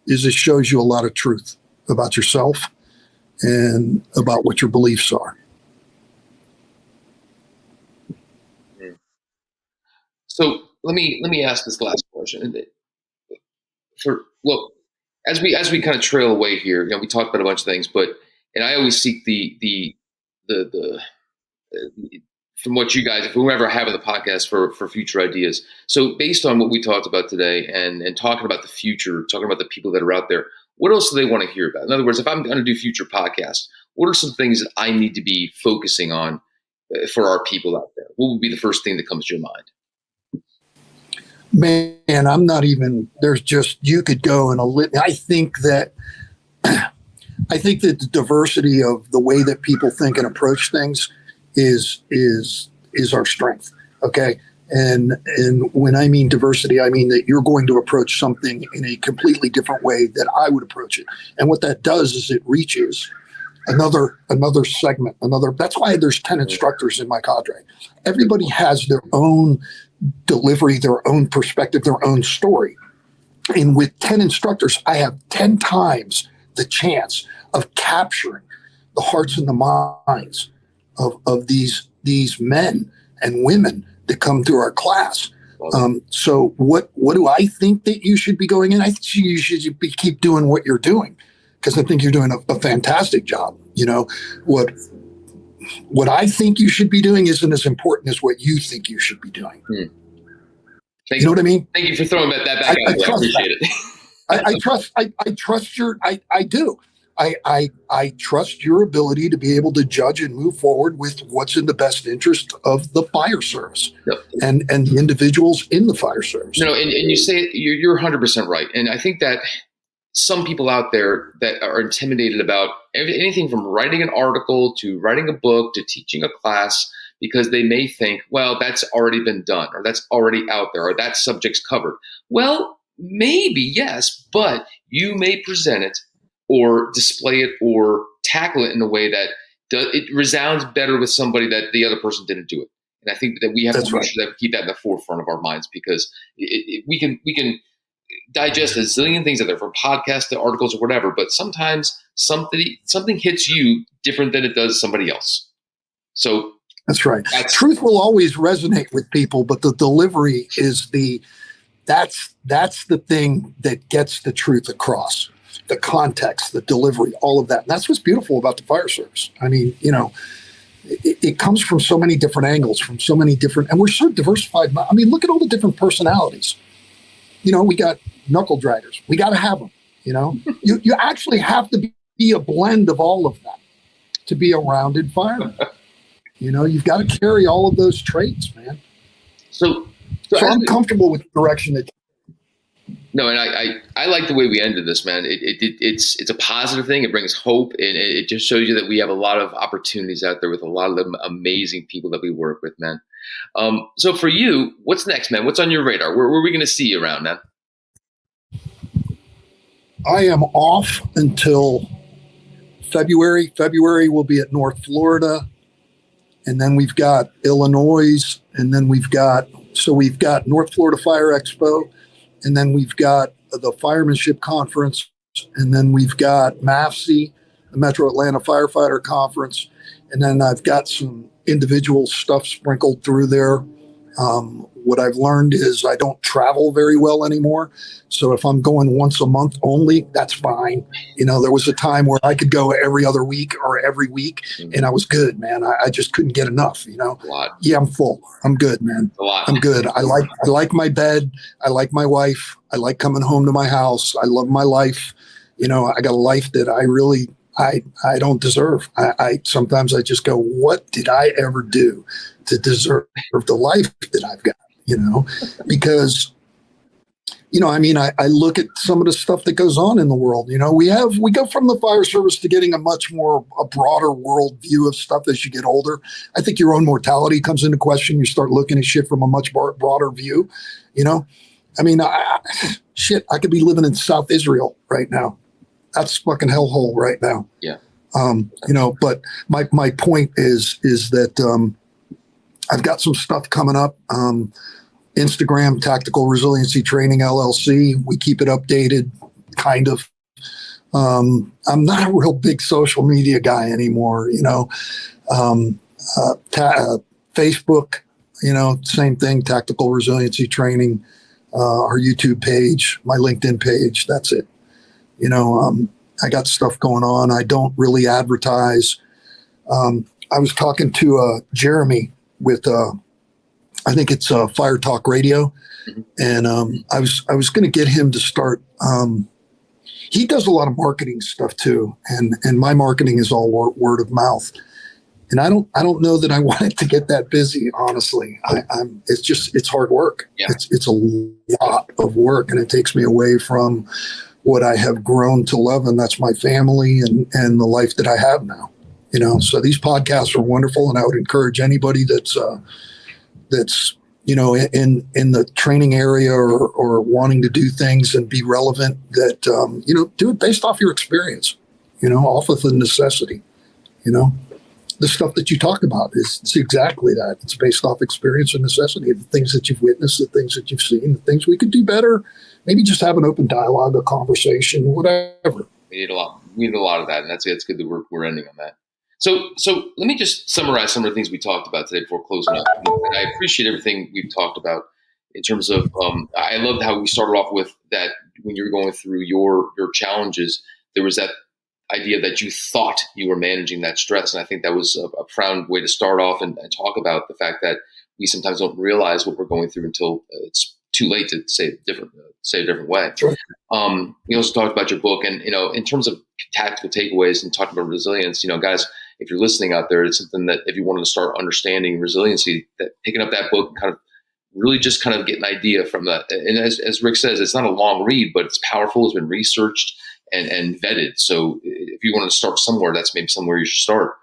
is it shows you a lot of truth about yourself and about what your beliefs are. So let me ask this last question. As we kind of trail away here, we talked about a bunch of things, and I always seek the from what you guys, if whoever have on the podcast for future ideas. So based on what we talked about today and talking about the future, talking about the people that are out there, what else do they want to hear about? In other words, if I'm going to do future podcasts, what are some things that I need to be focusing on for our people out there? What would be the first thing that comes to your mind? Man, I'm not even, there's just, you could go in a litany. I think that the diversity of the way that people think and approach things is our strength. Okay. And when I mean diversity, I mean that you're going to approach something in a completely different way that I would approach it. And what that does is it reaches another segment, that's why there's 10 instructors in my cadre. Everybody has their own delivery, their own perspective, their own story. And with 10 instructors, I have 10 times the chance of capturing the hearts and the minds of these men and women that come through our class. So what do I think that you should be going in? I think you should keep doing what you're doing, because I think you're doing a fantastic job. What I think you should be doing isn't as important as what you think you should be doing. You know what I mean? Thank you for throwing that back out. I appreciate it. I trust I do. I trust your ability to be able to judge and move forward with what's in the best interest of the fire service. Yep. and the individuals in the fire service. And you say you're 100% right. And I think that some people out there that are intimidated about anything from writing an article to writing a book to teaching a class, because they may think, well, that's already been done, or that's already out there, or that subject's covered. Well, maybe, yes, but you may present it or display it or tackle it in a way that it resounds better with somebody that the other person didn't do it. And I think that we have to make sure that we keep that in the forefront of our minds, because we can digest a zillion things out there, from podcasts to articles or whatever, but sometimes something hits you different than it does somebody else. So that's right. Truth will always resonate with people, but the delivery is that's the thing that gets the truth across. The context, the delivery, all of that. And that's what's beautiful about the fire service. I mean, it comes from so many different angles, from so many different, and we're so diversified. I mean, look at all the different personalities. we got knuckle draggers. We got to have them. You actually have to be a blend of all of that to be a rounded fireman. You've got to carry all of those traits, man. So I'm comfortable with the direction that. No, and I like the way we ended this, man. It's a positive thing. It brings hope, and it just shows you that we have a lot of opportunities out there with a lot of them amazing people that we work with, man. So for you, what's next, man? What's on your radar? Where are we going to see you around, man? I am off until February. February will be at North Florida, and then we've got Illinois, and then we've got North Florida Fire Expo. And then we've got the Firemanship Conference, and then we've got MAFC, the Metro Atlanta Firefighter Conference, and then I've got some individual stuff sprinkled through there. What I've learned is I don't travel very well anymore. So if I'm going once a month only, that's fine. There was a time where I could go every other week or every week, and I was good, man. I just couldn't get enough, A lot. Yeah, I'm full. I'm good, man. A lot. I'm good. I like my bed. I like my wife. I like coming home to my house. I love my life. I got a life that I don't deserve. Sometimes I just go, what did I ever do to deserve the life that I've got? Because, I look at some of the stuff that goes on in the world. We go from the fire service to getting a broader world view of stuff as you get older. I think your own mortality comes into question. You start looking at shit from a much broader view. I could be living in South Israel right now. That's fucking hellhole right now. Yeah. But my point is that I've got some stuff coming up. Instagram, Tactical Resiliency Training LLC. We keep it updated, kind of. I'm not a real big social media guy anymore. Facebook, same thing. Tactical Resiliency Training. Our YouTube page, my LinkedIn page. That's it. I got stuff going on. I don't really advertise. I was talking to Jeremy with I think it's Fire Talk Radio, and I was going to get him to start. He does a lot of marketing stuff too, and my marketing is all word of mouth. And I don't know that I wanted to get that busy. Honestly, it's hard work. Yeah. It's a lot of work, and it takes me away from what I have grown to love, and that's my family and the life that I have now. So these podcasts are wonderful, and I would encourage anybody that's in the training area or wanting to do things and be relevant that do it based off your experience, off of the necessity. The stuff that you talk about it's exactly that. It's based off experience and necessity, the things that you've witnessed, the things that you've seen, the things we could do better. Maybe just have an open dialogue, a conversation, whatever. We need a lot. We need a lot of that, and that's good that we're ending on that. So let me just summarize some of the things we talked about today before closing up. And I appreciate everything we've talked about in terms of. I loved how we started off with that when you were going through your challenges. There was that idea that you thought you were managing that stress, and I think that was a profound way to start off and talk about the fact that we sometimes don't realize what we're going through until it's too late to say a different way. Sure. You also talked about your book, and in terms of tactical takeaways and talking about resilience, guys, if you're listening out there, it's something that if you wanted to start understanding resiliency, that picking up that book and kind of really just kind of get an idea from that. And as Rick says, it's not a long read, but it's powerful. It's been researched and vetted. So if you wanted to start somewhere, that's maybe somewhere you should start.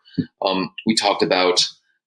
We talked about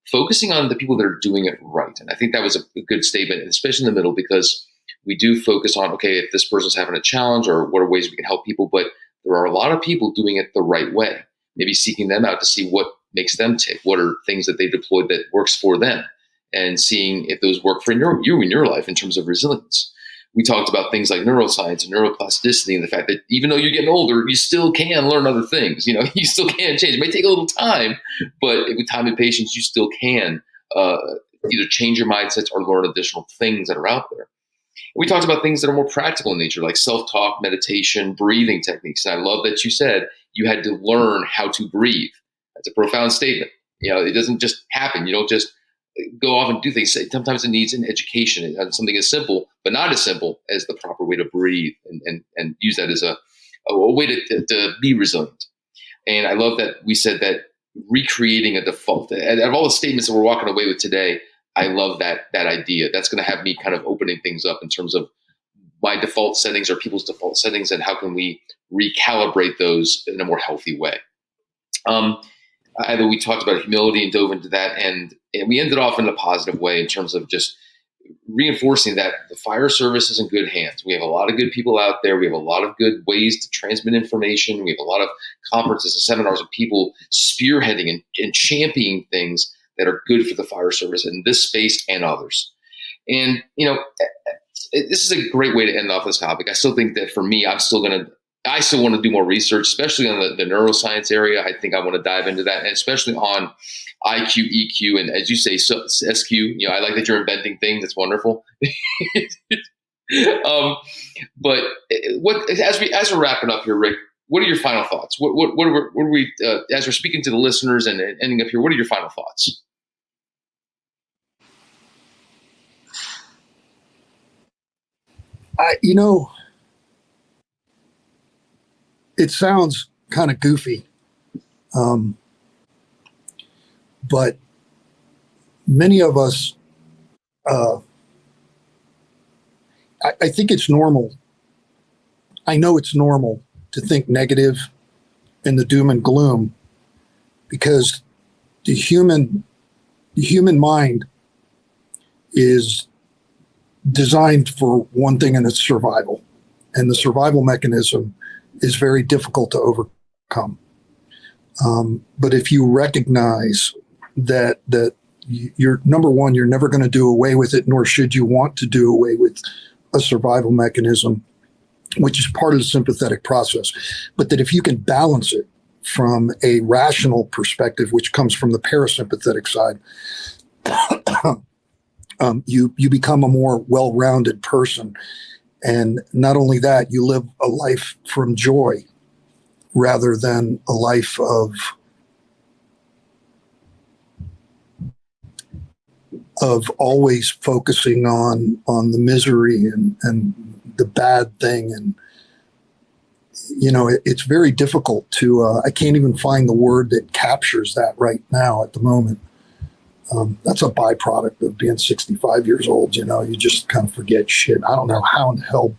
focusing on the people that are doing it right. And I think that was a good statement, especially in the middle, because we do focus on, okay, if this person's having a challenge or what are ways we can help people, but there are a lot of people doing it the right way, maybe seeking them out to see what makes them tick, what are things that they deployed that works for them, and seeing if those work for you in your life in terms of resilience. We talked about things like neuroscience and neuroplasticity and the fact that even though you're getting older, you still can learn other things. You still can change. It may take a little time, but with time and patience, you still can either change your mindsets or learn additional things that are out there. We talked about things that are more practical in nature, like self-talk, meditation, breathing techniques. And I love that you said you had to learn how to breathe. That's a profound statement. It doesn't just happen. You don't just go off and do things. Sometimes it needs an education. It has something as simple, but not as simple as the proper way to breathe and use that as a way to be resilient. And I love that we said that recreating a default. Out of all the statements that we're walking away with today, I love that idea. That's going to have me kind of opening things up in terms of my default settings or people's default settings, and how can we recalibrate those in a more healthy way. We talked about humility and dove into that, and we ended off in a positive way in terms of just reinforcing that the fire service is in good hands. We have a lot of good people out there. We have a lot of good ways to transmit information. We have a lot of conferences and seminars of people spearheading and championing things that are good for the fire service in this space and others. And, this is a great way to end off this topic. I still think that for me, I still want to do more research, especially on the neuroscience area. I think I want to dive into that, and especially on IQ, EQ, and as you say, SQ. I like that you're inventing things. It's wonderful. But as we're wrapping up here, Rick, what are your final thoughts? What are we as we're speaking to the listeners and ending up here? What are your final thoughts? It sounds kind of goofy, but many of us, I think it's normal. I know it's normal to think negative and the doom and gloom, because the human mind is designed for one thing, and it's survival. And the survival mechanism is very difficult to overcome. But if you recognize that you're, number one, you're never going to do away with it, nor should you want to do away with a survival mechanism, which is part of the sympathetic process. But that if you can balance it from a rational perspective, which comes from the parasympathetic side, you become a more well-rounded person. And not only that, you live a life from joy rather than a life of always focusing on the misery and the bad thing. And, it's very difficult to, I can't even find the word that captures that right now at the moment. That's a byproduct of being 65 years old. You just kind of forget shit. I don't know how in the hell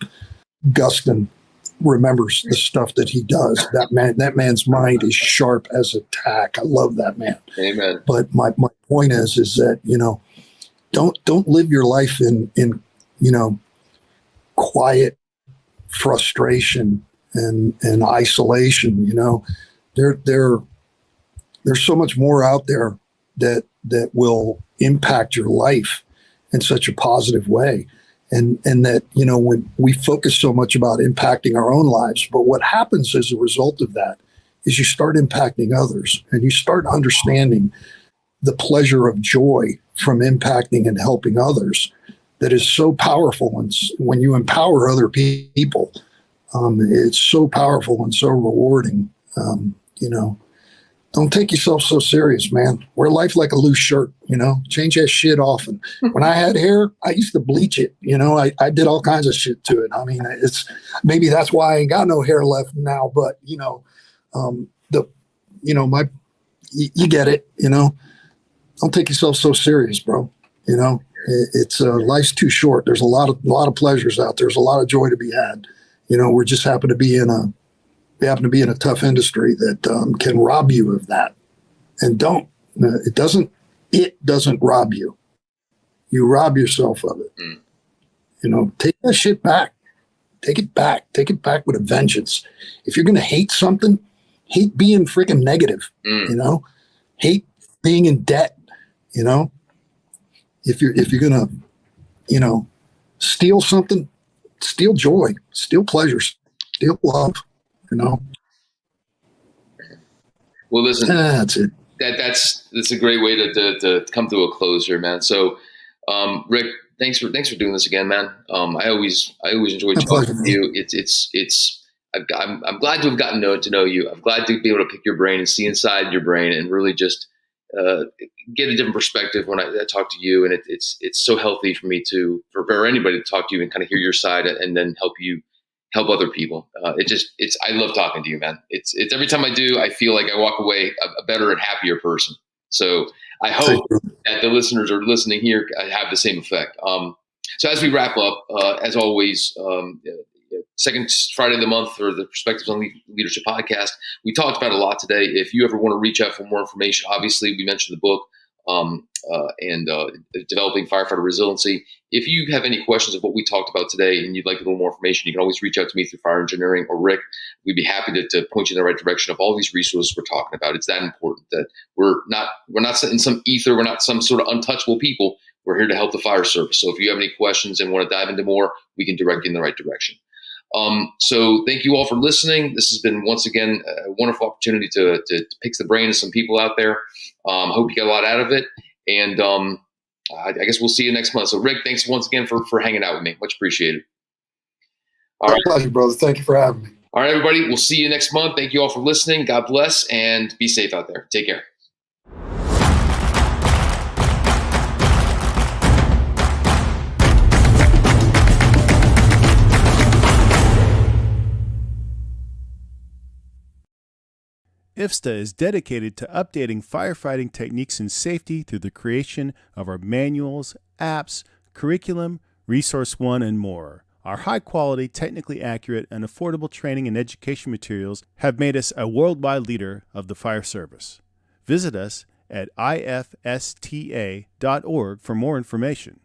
Gustin remembers the stuff that he does. That man's mind is sharp as a tack. I love that man. Amen. But my point is that, don't live your life in quiet frustration and isolation. There's so much more out there that will impact your life in such a positive way. And that, when we focus so much about impacting our own lives, but what happens as a result of that is you start impacting others, and you start understanding the pleasure of joy from impacting and helping others that is so powerful. And when you empower other people, it's so powerful and so rewarding. Don't take yourself so serious, man. Wear life like a loose shirt, change that shit often. When I had hair, I used to bleach it. I did all kinds of shit to it. I mean, maybe that's why I ain't got no hair left now, but you get it, don't take yourself so serious, bro. It's life's too short. There's a lot of pleasures out there. There's a lot of joy to be had. We just happen to be in a tough industry that can rob you of that. And it doesn't rob you. You rob yourself of it. Take that shit back. Take it back. Take it back with a vengeance. If you're going to hate something, hate being freaking negative, hate being in debt, if you're going to, steal something, steal joy, steal pleasure, steal love. Well, listen, that's it. That's a great way to come to a close here, man. So, Rick, thanks for doing this again, man. I always enjoy talking to you. I'm glad to have gotten to know you. I'm glad to be able to pick your brain and see inside your brain and really just get a different perspective when I talk to you, and it's so healthy for me for anybody to talk to you and kind of hear your side and then help other people. I love talking to you, man. It's every time I do, I feel like I walk away a better and happier person. So I hope that the listeners are listening here have the same effect. So as we wrap up, as always, second Friday of the month for the Perspectives on Leadership podcast, we talked about a lot today. If you ever want to reach out for more information, obviously we mentioned the book and Developing Firefighter Resiliency. If you have any questions of what we talked about today and you'd like a little more information, you can always reach out to me through Fire Engineering or Rick. We'd be happy to point you in the right direction of all these resources we're talking about. It's that important that we're not in some ether. We're not some sort of untouchable people. We're here to help the fire service. So if you have any questions and want to dive into more, we can direct you in the right direction. So thank you all for listening. This has been, once again, a wonderful opportunity to pick the brain of some people out there. Hope you get a lot out of it. And I guess we'll see you next month. So Rick, thanks once again for hanging out with me. Much appreciated. All right. Pleasure, brother. Thank you for having me. All right, everybody. We'll see you next month. Thank you all for listening. God bless and be safe out there. Take care. IFSTA is dedicated to updating firefighting techniques and safety through the creation of our manuals, apps, curriculum, Resource One, and more. Our high-quality, technically accurate, and affordable training and education materials have made us a worldwide leader of the fire service. Visit us at IFSTA.org for more information.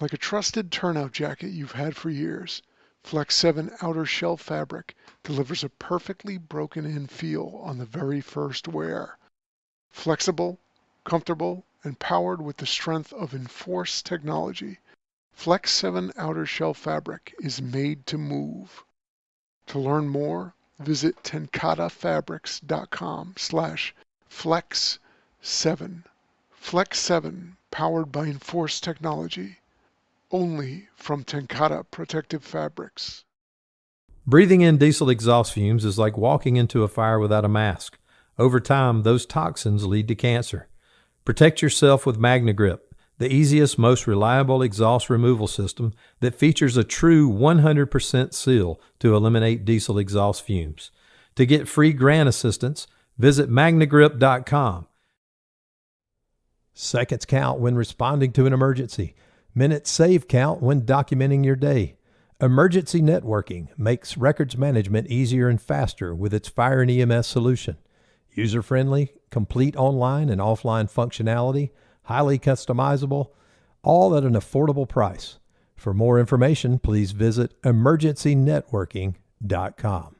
Like a trusted turnout jacket you've had for years, Flex 7 outer shell fabric delivers a perfectly broken-in feel on the very first wear. Flexible, comfortable, and powered with the strength of enforced technology, Flex 7 outer shell fabric is made to move. To learn more, visit tencatafabrics.com/flex7. Flex 7, powered by enforced technology. Only from TenCate Protective Fabrics. Breathing in diesel exhaust fumes is like walking into a fire without a mask. Over time, those toxins lead to cancer. Protect yourself with MagneGrip, the easiest, most reliable exhaust removal system that features a true 100% seal to eliminate diesel exhaust fumes. To get free grant assistance, visit MagneGrip.com. Seconds count when responding to an emergency. Minutes save count when documenting your day. Emergency Networking makes records management easier and faster with its Fire and EMS solution. User-friendly, complete online and offline functionality, highly customizable, all at an affordable price. For more information, please visit emergencynetworking.com.